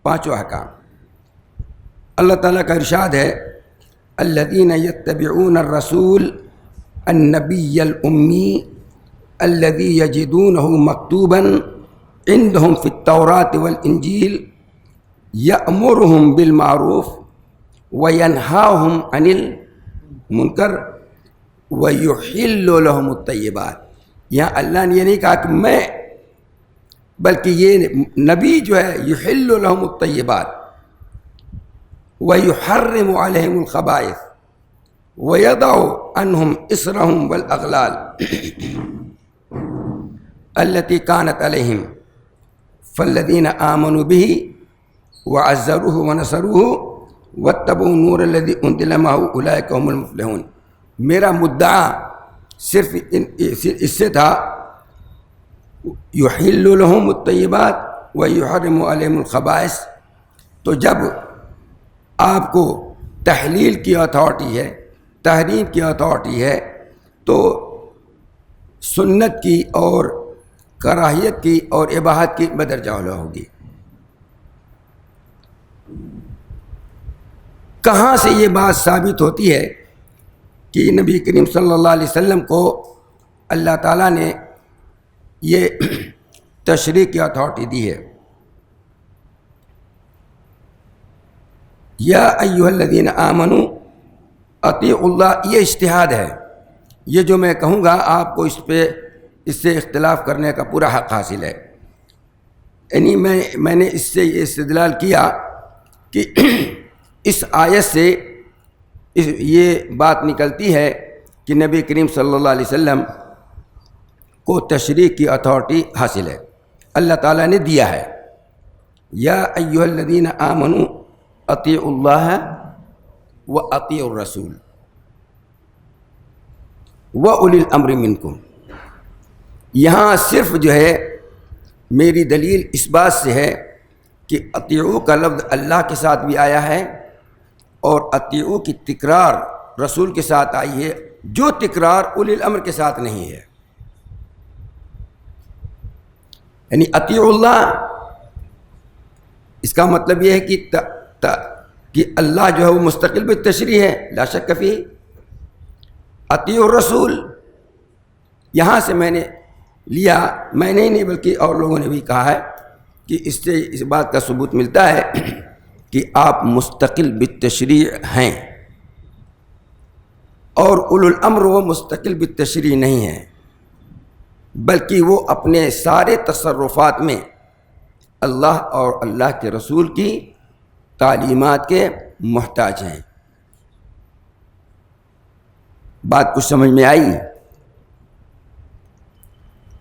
پانچوں احکام۔ اللہ تعالیٰ کا ارشاد ہے الذین یتبعون الرسول النبی الامی الذی یجدونہ مکتوبا عندہم فی التوراۃ والانجیل یأمرہم بالمعروف وینہاہم عن المنکر ویحل لہم الطیبات۔ یہاں اللہ نے یہ نہیں کہا کہ میں، بلکہ یہ نبی جو ہے یحل لہم الطیبات وَيُحَرِّمُ عَلَيْهِمُ الْخَبَائِثَ وَيَضَعُ عَنْهُمْ إِصْرَهُمْ وَالْأَغْلَالَ الَّتِي كَانَتْ عَلَيْهِمْ فَالَّذِينَ آمَنُوا بِهِ وَعَزَّرُوهُ وَنَصَرُوهُ وَاتَّبَعُوا النُّورَ الَّذِي أُنزِلَ مَعَهُ أُولَٰئِكَ هُمُ الْمُفْلِحُونَ۔ میرا مدعا صرف اس سے تھا یحل لهم الطیبات ویحرم علیہم الخبائث، تو جب آپ کو تحلیل کی اتھارٹی ہے، تحریم کی اتھارٹی ہے، تو سنت کی اور کراہیت کی اور اباحت کی بدرجہ اولیٰ ہوگی۔ کہاں سے یہ بات ثابت ہوتی ہے کہ نبی کریم صلی اللہ علیہ وسلم کو اللہ تعالیٰ نے یہ تشریع کی اتھارٹی دی ہے؟ یا ایھا الذین آمنوا اطیعوا اللہ، یہ اجتہاد ہے، یہ جو میں کہوں گا آپ کو اس سے اختلاف کرنے کا پورا حق حاصل ہے۔ یعنی میں نے اس سے یہ استدلال کیا کہ اس آیت سے یہ بات نکلتی ہے کہ نبی کریم صلی اللہ علیہ وسلم کو تشریع کی اتھارٹی حاصل ہے، اللہ تعالیٰ نے دیا ہے۔ یا ایھا الذین آمنوا اطیعوا اللہ و اطیعوا الرسول و اولی الامر منکم۔ یہاں صرف جو ہے میری دلیل اس بات سے ہے کہ اطیعوا کا لفظ اللہ کے ساتھ بھی آیا ہے اور اطیعوا کی تکرار رسول کے ساتھ آئی ہے، جو تکرار اولی الامر کے ساتھ نہیں ہے۔ یعنی اطیع اللہ، اس کا مطلب یہ ہے کہ اللہ جو ہے وہ مستقل بالتشریع ہے، لا شک فی۔ اطیع الرسول یہاں سے میں نے لیا، میں نے نہیں بلکہ اور لوگوں نے بھی کہا ہے کہ اس سے اس بات کا ثبوت ملتا ہے کہ آپ مستقل بالتشریع ہیں، اور اولو الامر وہ مستقل بالتشریع نہیں ہیں، بلکہ وہ اپنے سارے تصرفات میں اللہ اور اللہ کے رسول کی تعلیمات کے محتاج ہیں۔ بات کچھ سمجھ میں آئی؟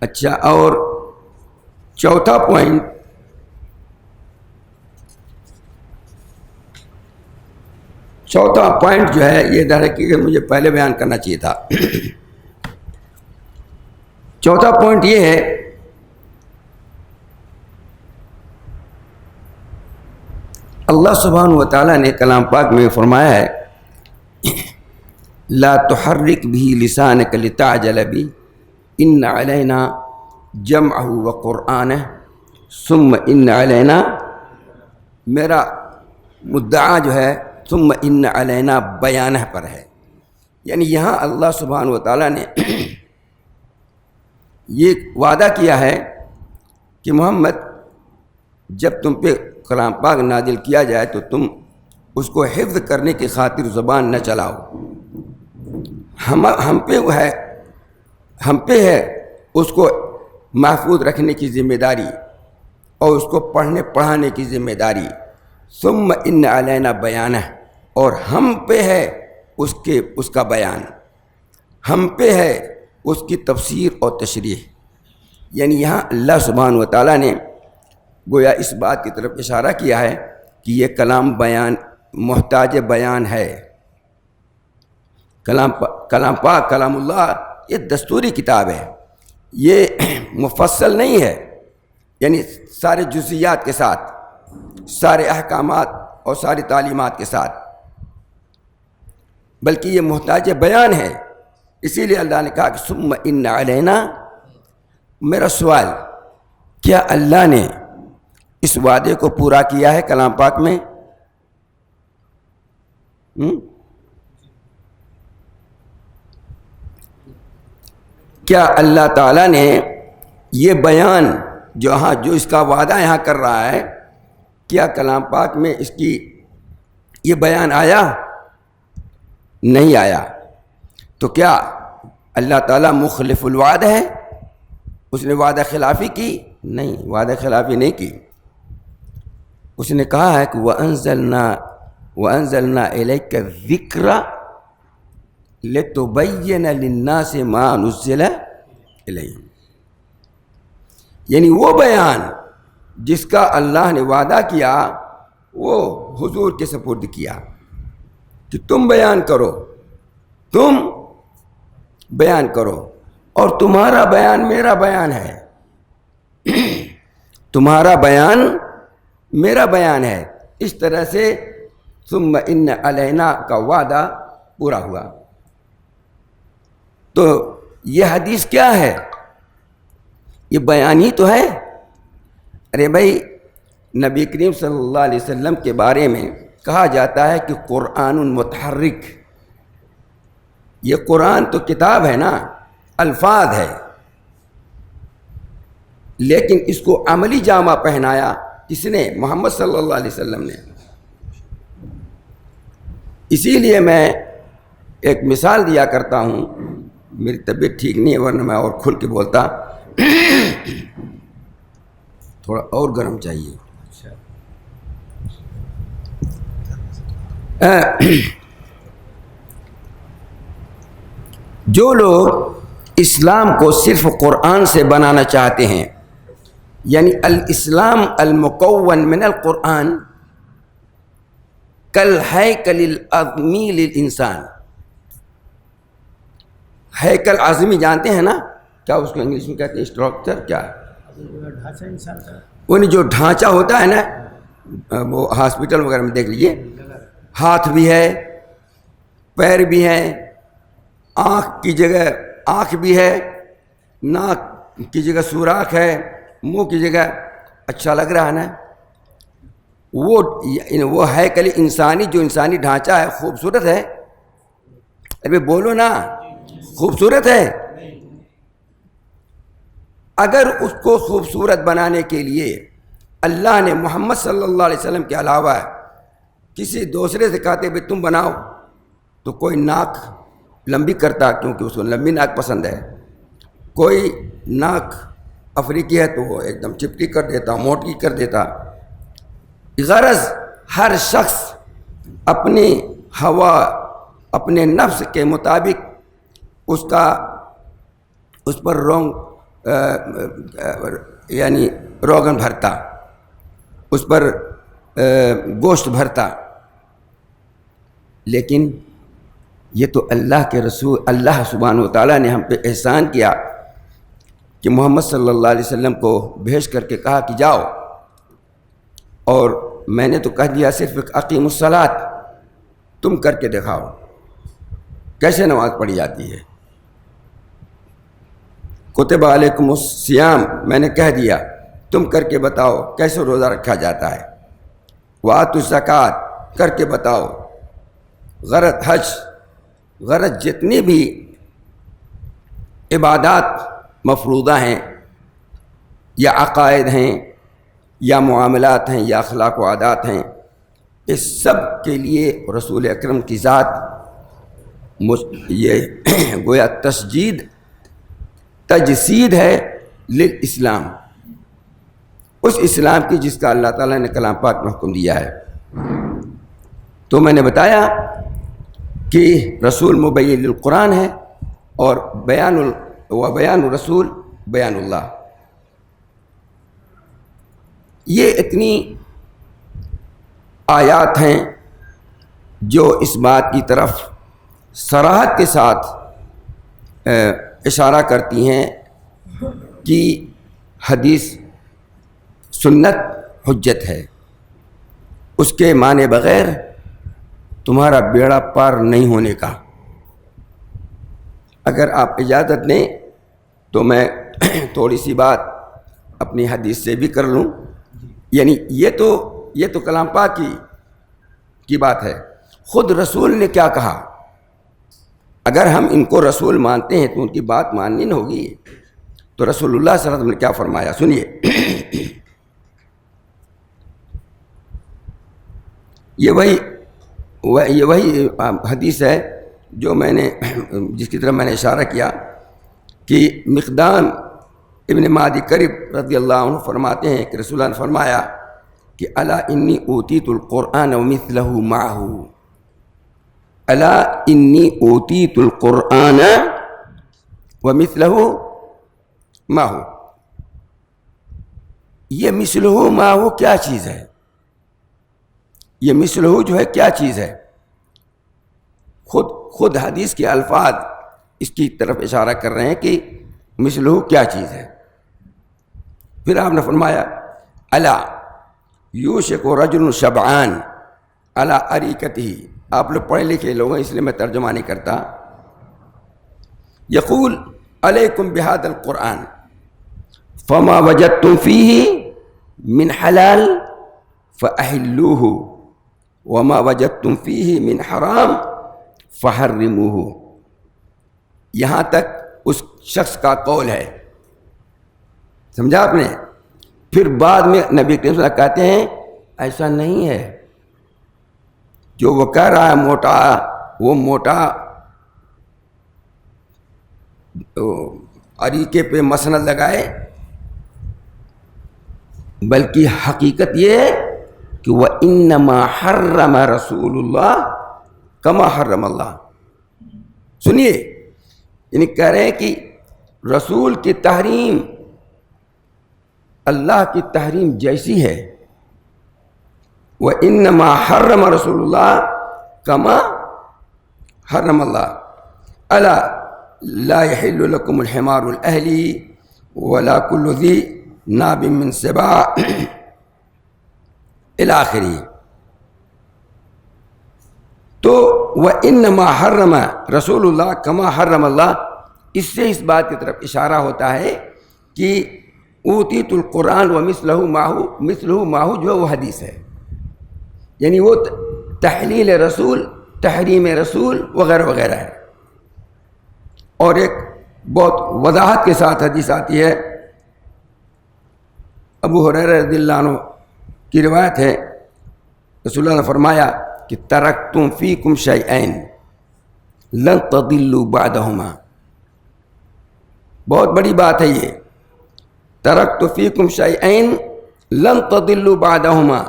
اچھا، اور چوتھا پوائنٹ، چوتھا پوائنٹ جو ہے یہ در حقیقت مجھے پہلے بیان کرنا چاہیے تھا۔ چوتھا پوائنٹ یہ ہے اللہ سبحانہ و تعالیٰ نے کلام پاک میں فرمایا ہے لا تحرک بھی لسانک لتعجل بھی ان علینا جمعہ وقرآنہ ثم ان علینا، میرا مدعا جو ہے ثم ان علینا بیانہ پر ہے، یعنی یہاں اللہ سبحانہ و تعالیٰ نے یہ وعدہ کیا ہے کہ محمد جب تم پہ کلام پاک نازل کیا جائے تو تم اس کو حفظ کرنے کی خاطر زبان نہ چلاؤ، ہم پہ ہے اس کو محفوظ رکھنے کی ذمہ داری اور اس کو پڑھنے پڑھانے کی ذمہ داری، ثم ان علینا بیانہ، اور ہم پہ ہے اس کا بیان، ہم پہ ہے اس کی تفسیر اور تشریح۔ یعنی یہاں اللہ سبحانہ و تعالیٰ نے گویا اس بات کی طرف اشارہ کیا ہے کہ یہ کلام بیان محتاج بیان ہے۔ کلام پاک کلام اللہ یہ دستوری کتاب ہے، یہ مفصل نہیں ہے، یعنی سارے جزئیات کے ساتھ، سارے احکامات اور ساری تعلیمات کے ساتھ، بلکہ یہ محتاج بیان ہے۔ اسی لیے اللہ نے کہا کہ ثم ان علینا۔ میرا سوال، کیا اللہ نے اس وعدے کو پورا کیا ہے کلام پاک میں؟ کیا اللہ تعالیٰ نے یہ بیان جو اس کا وعدہ یہاں کر رہا ہے، کیا کلام پاک میں اس کی یہ بیان آیا؟ نہیں آیا۔ تو کیا اللہ تعالیٰ مخلف الوعد ہے؟ اس نے وعدہ خلافی کی؟ نہیں، وعدہ خلافی نہیں کی۔ اس نے کہا ہے کہ وَأَنزَلْنَا إِلَيْكَ الذِّكْرَ لِتُبَيِّنَ لِلنَّاسِ مَا نُزِّلَ إِلَيْهِمْ، یعنی وہ بیان جس کا اللہ نے وعدہ کیا وہ حضور کے سپرد کیا کہ تم بیان کرو، تم بیان کرو، اور تمہارا بیان میرا بیان ہے، تمہارا بیان میرا بیان ہے۔ اس طرح سے ثم ان علینا کا وعدہ پورا ہوا۔ تو یہ حدیث کیا ہے؟ یہ بیان ہی تو ہے۔ ارے بھائی، نبی کریم صلی اللہ علیہ وسلم کے بارے میں کہا جاتا ہے کہ قرآن متحرک، یہ قرآن تو کتاب ہے نا، الفاظ ہے، لیکن اس کو عملی جامہ پہنایا کس نے؟ محمد صلی اللہ علیہ وسلم نے۔ اسی لیے میں ایک مثال دیا کرتا ہوں، میری طبیعت ٹھیک نہیں ہے ورنہ میں اور کھل کے بولتا، تھوڑا اور گرم چاہیے۔ جو لوگ اسلام کو صرف قرآن سے بنانا چاہتے ہیں، یعنی الاسلام المکون من القرآن کالہیکل العظمی للانسان، ہیکل عظمی جانتے ہیں نا، کیا اس کو انگلش میں کہتے ہیں؟ اسٹرکچر کیا ہے؟ جو ڈھانچہ ہوتا ہے نا، وہ ہاسپٹل وغیرہ میں دیکھ لیجئے، ہاتھ بھی ہے، پیر بھی ہیں، آنکھ کی جگہ آنکھ بھی ہے، ناک کی جگہ سوراخ ہے، منہ کی جگہ اچھا لگ رہا ہے نا، وہ ہیکل انسانی جو انسانی ڈھانچہ ہے خوبصورت ہے، ارے بولو نا، خوبصورت ہے. اگر اس کو خوبصورت بنانے کے لیے اللہ نے محمد صلی اللہ علیہ وسلم کے علاوہ کسی دوسرے سے کہتے بھائی تم بناؤ، تو کوئی ناک لمبی کرتا کیونکہ اس کو لمبی ناک پسند ہے، کوئی ناک افریقی ہے تو وہ ایک دم چپٹی کر دیتا، موٹی کر دیتا. غرض ہر شخص اپنی ہوا اپنے نفس کے مطابق اس پر یعنی روغن بھرتا، اس پر گوشت بھرتا. لیکن یہ تو اللہ کے رسول، اللہ سبحانہ و تعالیٰ نے ہم پہ احسان کیا کہ محمد صلی اللہ علیہ وسلم کو بھیج کر کے کہا کہ جاؤ، اور میں نے تو کہہ دیا صرف اقیم الصلاۃ، تم کر کے دکھاؤ کیسے نماز پڑھی جاتی ہے. کتب علیکم الصیام، میں نے کہہ دیا تم کر کے بتاؤ کیسے روزہ رکھا جاتا ہے. وآتوا الزکوٰۃ، کر کے بتاؤ. غرض حج، غرض جتنی بھی عبادات مفروضہ ہیں یا عقائد ہیں یا معاملات ہیں یا اخلاق و عادات ہیں، اس سب کے لیے رسول اکرم کی ذات یہ گویا تجسید ہے للاسلام، اس اسلام کی جس کا اللہ تعالیٰ نے کلام پاک میں حکم دیا ہے. تو میں نے بتایا کہ رسول مبین للقرآن ہے، اور بیان الرسول بیان اللہ. یہ اتنی آیات ہیں جو اس بات کی طرف صراحت کے ساتھ اشارہ کرتی ہیں کہ حدیث سنت حجت ہے، اس کے مانے بغیر تمہارا بیڑا پار نہیں ہونے کا. اگر آپ اجازت دیں تو میں تھوڑی سی بات اپنی حدیث سے بھی کر لوں. یعنی یہ تو کلام پاک کی بات ہے. خود رسول نے کیا کہا؟ اگر ہم ان کو رسول مانتے ہیں تو ان کی بات ماننی نہ ہوگی. تو رسول اللہ صلی اللہ علیہ وسلم نے کیا فرمایا سنیے. یہ وہی حدیث ہے جو جس کی طرف میں نے اشارہ کیا کہ مقدام ابن معدی کرب رضی اللہ عنہ فرماتے ہیں کہ رسول اللہ نے فرمایا کہ الا انی اوتیت القرآن ومثلہ معہ، الا انی اوتیت القرآن ومثلہ معہ. یہ مثلہ معہ کیا چیز ہے؟ یہ مثلہ جو ہے کیا چیز ہے؟ خود حدیث کے الفاظ اس کی طرف اشارہ کر رہے ہیں کہ مثلہ کیا چیز ہے. پھر آپ نے فرمایا الا یوشک رجل شبعان علی اریکتہ. آپ لوگ پڑھے لکھے لوگ ہیں اس لیے میں ترجمہ نہیں کرتا. یقول علیکم بہذا القرآن فما وجدتم فیہ من حلال فاحلوہ وما وجدتم فیہ من حرام فحرموہ. یہاں تک اس شخص کا قول ہے، سمجھا آپ نے؟ پھر بعد میں نبی کریم صلی اللہ علیہ وسلم کہتے ہیں ایسا نہیں ہے. جو وہ کہہ رہا ہے وہ موٹا اریکے پہ مسند لگائے، بلکہ حقیقت یہ ہے کہ وَإِنَّمَا حَرَّمَ رَسُولُ اللَّهِ كَمَا حَرَّمَ اللَّهُ. سنیے، یعنی کہہ رہے ہیں کہ رسول کی تحریم اللہ کی تحریم جیسی ہے. وَإِنَّمَا حَرَّمَ رَسُولُ اللَّهِ كَمَا حَرَّمَ اللَّهُ. أَلَا لَا يَحِلُّ لَكُمُ الْحِمَارُ الْأَهْلِي وَلَا كُلُّ ذِي نَابٍ مِّن سِبَاعٍ إِلَى آخِرِهِ. تو وَإِنَّمَا حَرَّمَ رَسُولُ اللَّهِ كَمَا حَرَّمَ اللَّهُ، اس سے اس بات کی طرف اشارہ ہوتا ہے کہ اوتیت القرآن و مثلہ ماہو جو ہے وہ حدیث ہے، یعنی وہ تحلیل رسول، تحریم رسول وغیرہ وغیرہ ہے. اور ایک بہت وضاحت کے ساتھ حدیث آتی ہے، ابو ہریرہ رضی اللہ عنہ کی روایت ہے، رسول اللہ نے فرمایا کہ ترکتم فیکم شیئین لن تضلوا بعدہما. بہت بڑی بات ہے یہ، ترکت فیکم شیئین لن تضلوا بعدہما.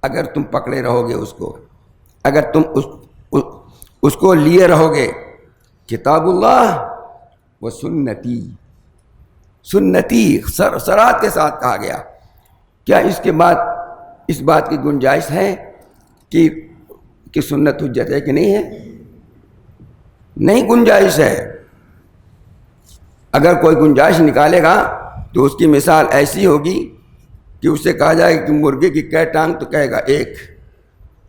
اگر تم پکڑے رہو گے اس کو، اگر تم اس کو لیے رہو گے، کتاب اللہ و سنتی، سنتی سرات کے ساتھ کہا گیا. کیا اس کے بعد اس بات کی گنجائش ہے کہ سنت حجت ہے کہ نہیں ہے؟ نہیں گنجائش ہے. اگر کوئی گنجائش نکالے گا تو اس کی مثال ایسی ہوگی کہ اس سے کہا جائے کہ مرغے کی کئے ٹانگ، تو کہے گا ایک.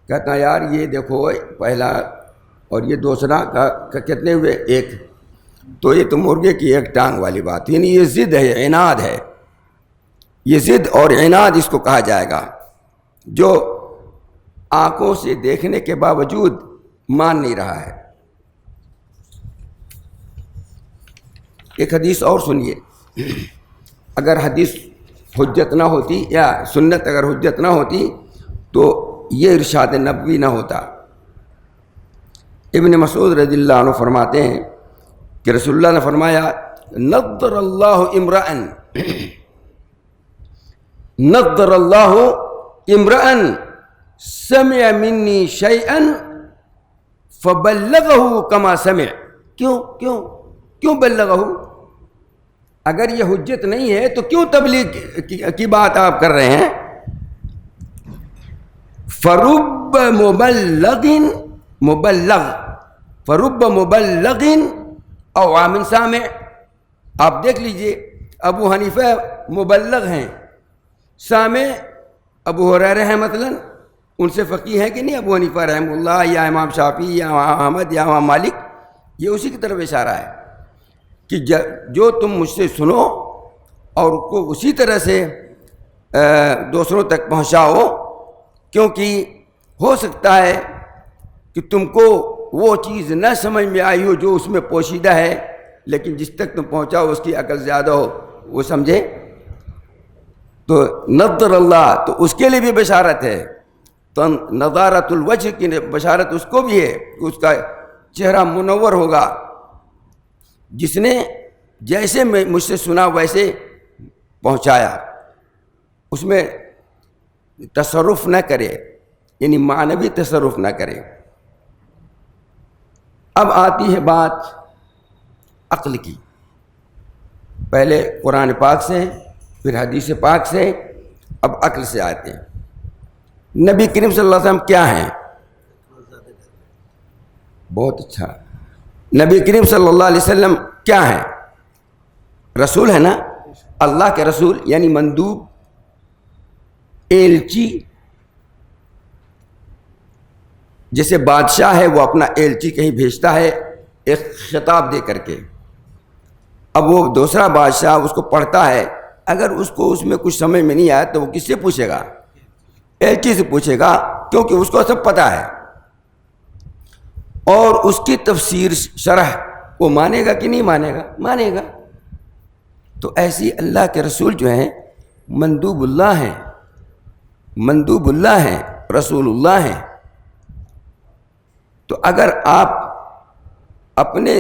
کہتا ہے یار یہ دیکھو پہلا اور یہ دوسرا کا کتنے ہوئے؟ ایک. تو یہ تو مرغے کی ایک ٹانگ والی بات، یعنی یہ ضد ہے، عناد ہے. یہ ضد اور عناد اس کو کہا جائے گا جو آنکھوں سے دیکھنے کے باوجود مان نہیں رہا ہے. ایک حدیث اور سنیے. اگر حدیث حجت نہ ہوتی یا سنت اگر حجت نہ ہوتی تو یہ ارشاد نبوی نہ ہوتا. ابن مسعود رضی اللہ عنہ فرماتے ہیں کہ رسول اللہ نے فرمایا نضر اللہ امرأ سمع منی شیئا فبلغه کما سمع. کیوں بلغہ؟ اگر یہ حجت نہیں ہے تو کیوں تبلیغ کی بات آپ کر رہے ہیں؟ فرب مبلغ او عام سامع. آپ دیکھ لیجئے ابو حنیفہ مبلغ ہیں، سامع ابو ہریرہ ہیں مثلا، ان سے فقیہ ہے کہ نہیں ابو حنیفہ رحمہ اللہ یا امام شافعی یا امام احمد یا امام مالک؟ یہ اسی کی طرف اشارہ ہے کہ جو تم مجھ سے سنو اور کو اسی طرح سے دوسروں تک پہنچاؤ، کیونکہ ہو سکتا ہے کہ تم کو وہ چیز نہ سمجھ میں آئی ہو جو اس میں پوشیدہ ہے، لیکن جس تک تم پہنچاؤ اس کی عقل زیادہ ہو وہ سمجھے. تو نضر اللہ تو اس کے لیے بھی بشارت ہے، تو نضارت الوجہ کی بشارت اس کو بھی ہے کہ اس کا چہرہ منور ہوگا، جس نے جیسے میں مجھ سے سنا ویسے پہنچایا، اس میں تصرف نہ کرے، یعنی معنوی تصرف نہ کرے. اب آتی ہے بات عقل کی. پہلے قرآن پاک سے، پھر حدیث پاک سے، اب عقل سے آتے ہیں. نبی کریم صلی اللہ علیہ وسلم کیا ہیں؟ بہت اچھا. نبی کریم صلی اللہ علیہ وسلم کیا ہیں؟ رسول ہے نا، اللہ کے رسول یعنی مندوب، ایلچی. جیسے بادشاہ ہے وہ اپنا ایلچی کہیں بھیجتا ہے ایک خطاب دے کر کے، اب وہ دوسرا بادشاہ اس کو پڑھتا ہے، اگر اس کو اس میں کچھ سمجھ میں نہیں آیا تو وہ کس سے پوچھے گا؟ ایلچی سے پوچھے گا، کیونکہ اس کو سب پتہ ہے، اور اس کی تفسیر شرح وہ مانے گا کہ نہیں مانے گا؟ مانے گا. تو ایسی اللہ کے رسول جو ہیں مندوب اللہ ہیں، مندوب اللہ ہیں، رسول اللہ ہیں. تو اگر آپ اپنے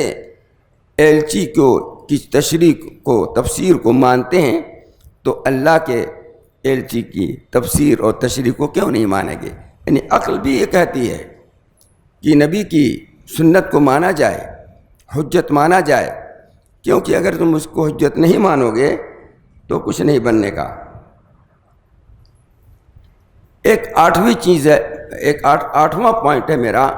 ایلچی کو کی تشریح کو، تفسیر کو مانتے ہیں تو اللہ کے ایلچی کی تفسیر اور تشریح کو کیوں نہیں مانیں گے؟ یعنی عقل بھی یہ کہتی ہے کہ نبی کی سنت کو مانا جائے، حجت مانا جائے، کیونکہ اگر تم اس کو حجت نہیں مانو گے تو کچھ نہیں بننے کا. ایک آٹھویں چیز ہے، ایک آٹھواں پوائنٹ ہے میرا،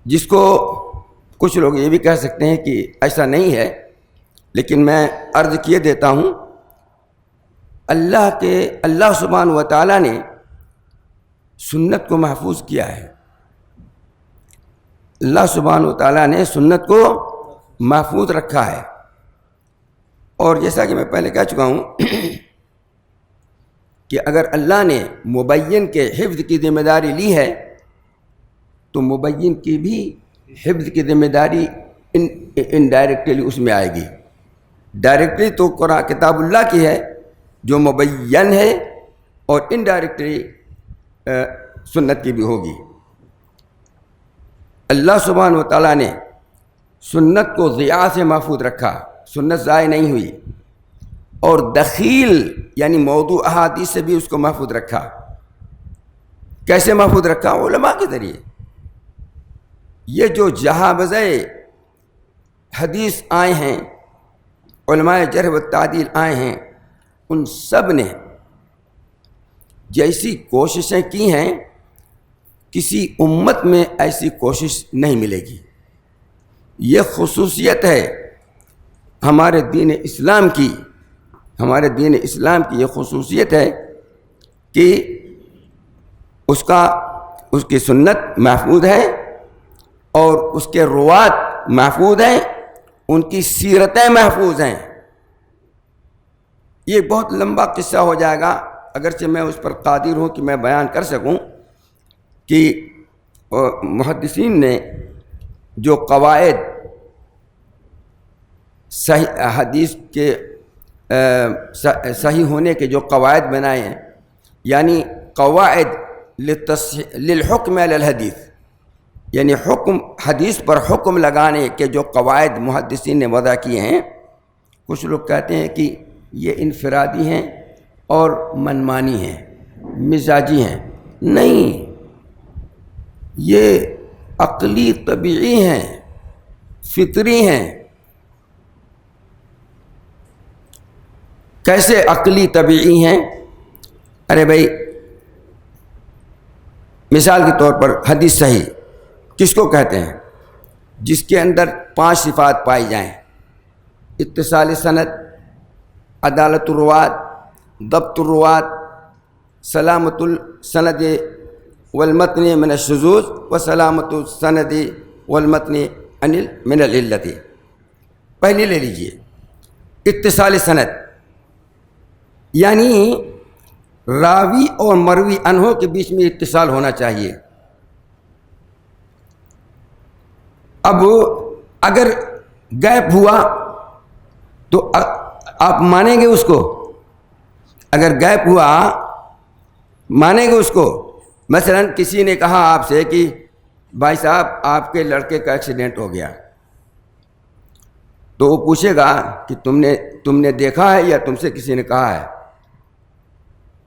جس کو کچھ لوگ یہ بھی کہہ سکتے ہیں کہ ایسا نہیں ہے، لیکن میں عرض کیے دیتا ہوں. اللہ سبحانہ و تعالیٰ نے سنت کو محفوظ کیا ہے. اللہ سبحانہ و تعالیٰ نے سنت کو محفوظ رکھا ہے. اور جیسا کہ میں پہلے کہہ چکا ہوں کہ اگر اللہ نے مبین کے حفظ کی ذمہ داری لی ہے تو مبین کی بھی حفظ کی ذمہ داری انڈائریکٹلی اس میں آئے گی. ڈائریکٹلی تو قرآن کتاب اللہ کی ہے جو مبین ہے، اور انڈائریکٹلی سنت کی بھی ہوگی. اللہ سبحانہ و تعالیٰ نے سنت کو ضیاع سے محفوظ رکھا، سنت ضائع نہیں ہوئی. اور دخیل یعنی موضوع احادیث سے بھی اس کو محفوظ رکھا. کیسے محفوظ رکھا؟ علماء کے ذریعے. یہ جو جہابذے حدیث آئے ہیں، علماء جرح و تعدیل آئے ہیں، ان سب نے جیسی کوششیں کی ہیں کسی امت میں ایسی کوشش نہیں ملے گی. یہ خصوصیت ہے ہمارے دین اسلام کی، ہمارے دین اسلام کی یہ خصوصیت ہے کہ اس کی سنت محفوظ ہے اور اس کے روات محفوظ ہیں، ان کی سیرتیں محفوظ ہیں. یہ بہت لمبا قصہ ہو جائے گا، اگرچہ میں اس پر قادر ہوں کہ میں بیان کر سکوں کہ محدثین نے جو قواعد صحیح حدیث کے صحیح ہونے کے جو قواعد بنائے ہیں، یعنی قواعد للحکم علی الحدیث، یعنی حدیث پر حکم لگانے کے جو قواعد محدثین نے وضع کیے ہیں. کچھ لوگ کہتے ہیں کہ یہ انفرادی ہیں اور منمانی ہیں، مزاجی ہیں. نہیں، یہ عقلی طبیعی ہیں، فطری ہیں. کیسے عقلی طبیعی ہیں؟ ارے بھائی، مثال کے طور پر حدیث صحیح کس کو کہتے ہیں؟ جس کے اندر 5 صفات پائی جائیں: اتصال سند، عدالت الروات، ضبط الروات، سلامت السند والمتن من الشذوذ وسلامت السند والمتن من العلت. پہلے لے لیجئے اتصال سند، یعنی راوی اور مروی عنہ کے بیچ میں اتصال ہونا چاہیے. اب اگر غیب ہوا تو آپ مانیں گے اس کو؟ اگر غیب ہوا مانیں گے اس کو؟ مثلا کسی نے کہا آپ سے کہ بھائی صاحب آپ کے لڑکے کا ایکسیڈنٹ ہو گیا، تو وہ پوچھے گا کہ تم نے دیکھا ہے یا تم سے کسی نے کہا ہے؟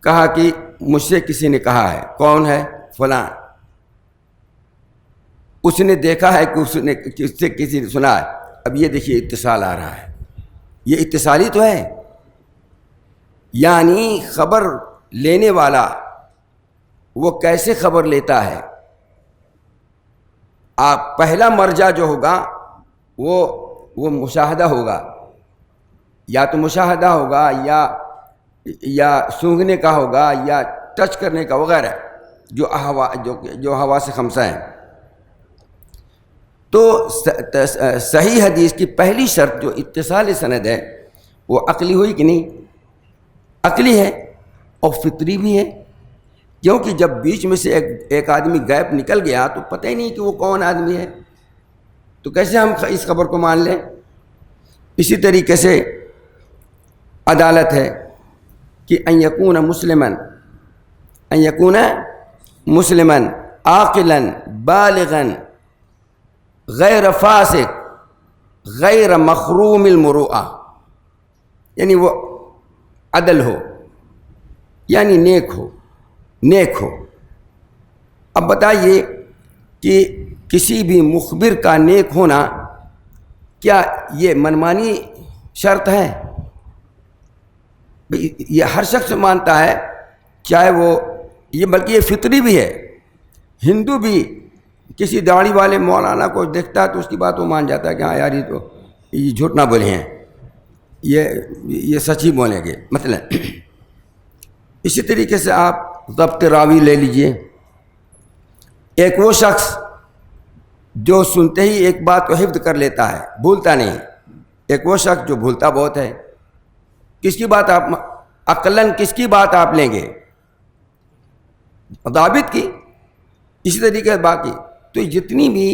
کہا کہ مجھ سے کسی نے کہا ہے. کون ہے؟ فلاں. اس نے دیکھا ہے کہ اس سے کسی نے سنا ہے. اب یہ دیکھیے اتصال آ رہا ہے، یہ اتصالی تو ہے. یعنی خبر لینے والا وہ کیسے خبر لیتا ہے؟ آپ پہلا مرجع جو ہوگا وہ مشاہدہ ہوگا، یا تو مشاہدہ ہوگا یا سونگھنے کا ہوگا یا ٹچ کرنے کا وغیرہ، جو حواس خمسہ ہیں. تو صحیح حدیث کی پہلی شرط جو اتصال سند ہے وہ عقلی ہوئی کہ نہیں؟ عقلی ہے اور فطری بھی ہے، کیونکہ جب بیچ میں سے ایک آدمی غائب نکل گیا تو پتہ ہی نہیں کہ وہ کون آدمی ہے، تو کیسے ہم اس خبر کو مان لیں؟ اسی طریقے سے عدالت ہے کہ ان یکون مسلما عاقلا بالغا غیر فاسق غیر مخروم المروءہ، یعنی وہ عدل ہو، یعنی نیک ہو. اب بتائیے کہ کسی بھی مخبر کا نیک ہونا کیا یہ منمانی شرط ہے؟ یہ ہر شخص مانتا ہے، چاہے وہ یہ، بلکہ یہ فطری بھی ہے. ہندو بھی کسی داڑھی والے مولانا کو دیکھتا ہے تو اس کی بات وہ مان جاتا ہے کہ ہاں یار یہ جھوٹ نہ بولے ہیں، یہ سچ ہی بولیں گے مثلا. اسی طریقے سے آپ ضبط راوی لے لیجئے. ایک وہ شخص جو سنتے ہی ایک بات کو حفظ کر لیتا ہے، بھولتا نہیں. ایک وہ شخص جو بھولتا بہت ہے. کس کی بات آپ عقلاً کس کی بات آپ لیں گے؟ ضابط کی. اسی طریقے سے باقی تو جتنی بھی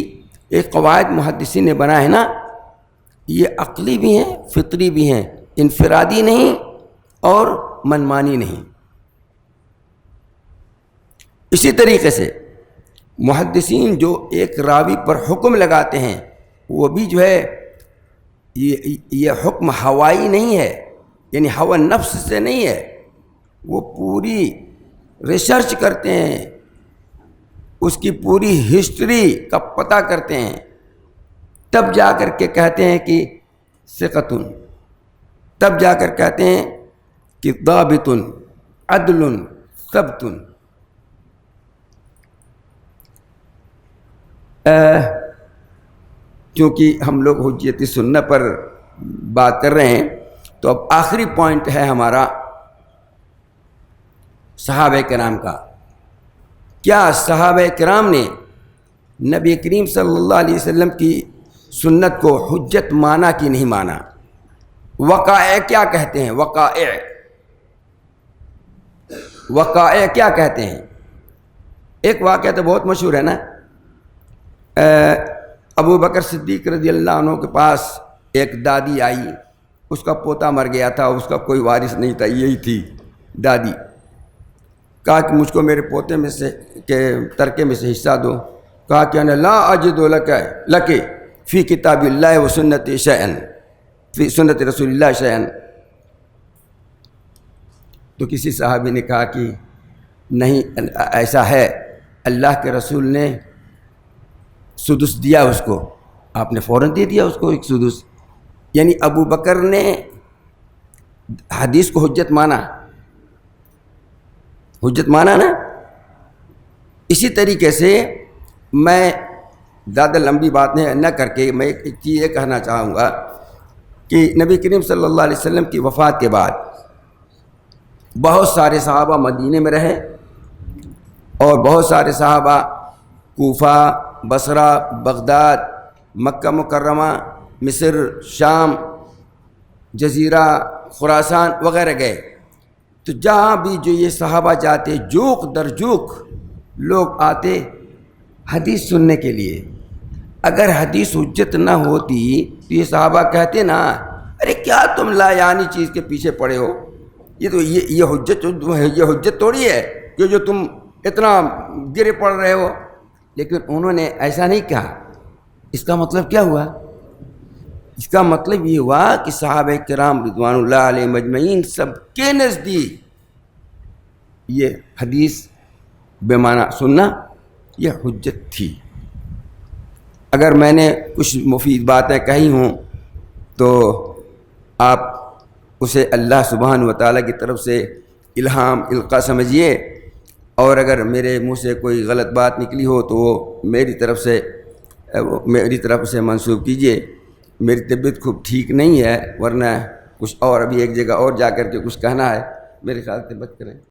ایک قواعد محدثین نے بنا ہے نا، یہ عقلی بھی ہیں، فطری بھی ہیں، انفرادی نہیں اور منمانی نہیں. اسی طریقے سے محدثین جو ایک راوی پر حکم لگاتے ہیں، وہ بھی جو ہے یہ حکم ہوائی نہیں ہے، یعنی ہوا نفس سے نہیں ہے. وہ پوری ریسرچ کرتے ہیں، اس کی پوری ہسٹری کا پتہ کرتے ہیں، تب جا کر کے کہتے ہیں کہ ثقتن، تب جا کر کہتے ہیں کہ ضابطن عدل ثبتن. چونکہ ہم لوگ حجیت سنہ پر بات کر رہے ہیں، تو اب آخری پوائنٹ ہے ہمارا صحابہ کرام کا. کیا صحابہ کرام نے نبی کریم صلی اللہ علیہ وسلم کی سنت کو حجت مانا کہ نہیں مانا؟ وقائع کیا کہتے ہیں؟ وقائع کیا کہتے ہیں؟ ایک واقعہ تو بہت مشہور ہے نا. ابو بکر صدیق رضی اللہ عنہ کے پاس ایک دادی آئی، اس کا پوتا مر گیا تھا، اس کا کوئی وارث نہیں تھا، یہی تھی دادی. کہا کہ مجھ کو میرے پوتے میں سے کے ترکے میں سے حصہ دو. کہا کہ انا لا اجد لک فی کتاب اللہ و سنت شیئا، فی سنت رسول اللہ شیئا. تو کسی صحابی نے کہا کہ نہیں، ایسا ہے، اللہ کے رسول نے سدس دیا اس کو، آپ نے فوراً دے دیا اس کو ایک سدس. یعنی ابو بکر نے حدیث کو حجت مانا نا. اسی طریقے سے میں زیادہ لمبی بات نہ کر کے میں ایک چیز یہ کہنا چاہوں گا کہ نبی کریم صلی اللہ علیہ وسلم کی وفات کے بعد بہت سارے صحابہ مدینے میں رہے، اور بہت سارے صحابہ کوفہ، بصرہ، بغداد، مکہ مکرمہ، مصر، شام، جزیرہ، خراسان وغیرہ گئے. تو جہاں بھی جو یہ صحابہ جاتے، جوق در جوق لوگ آتے حدیث سننے کے لیے. اگر حدیث حجت نہ ہوتی تو یہ صحابہ کہتے نا، ارے کیا تم لا یعنی چیز کے پیچھے پڑے ہو، یہ تو یہ حجت تھوڑی ہے کہ جو تم اتنا گرے پڑ رہے ہو. لیکن انہوں نے ایسا نہیں کہا. اس کا مطلب کیا ہوا؟ اس کا مطلب یہ ہوا کہ صحابہ کرام رضوان اللہ علیہ مجمعین سب کے نزدیک یہ حدیث بے معنی سننا یہ حجت تھی. اگر میں نے کچھ مفید باتیں کہی ہوں تو آپ اسے اللہ سبحانہ و تعالیٰ کی طرف سے القا سمجھیے، اور اگر میرے منہ سے کوئی غلط بات نکلی ہو تو وہ میری طرف سے منسوب کیجیے. میری طبیعت خوب ٹھیک نہیں ہے، ورنہ کچھ اور ابھی ایک جگہ اور جا کر کے کچھ کہنا ہے، میرے خیال سے بات کریں.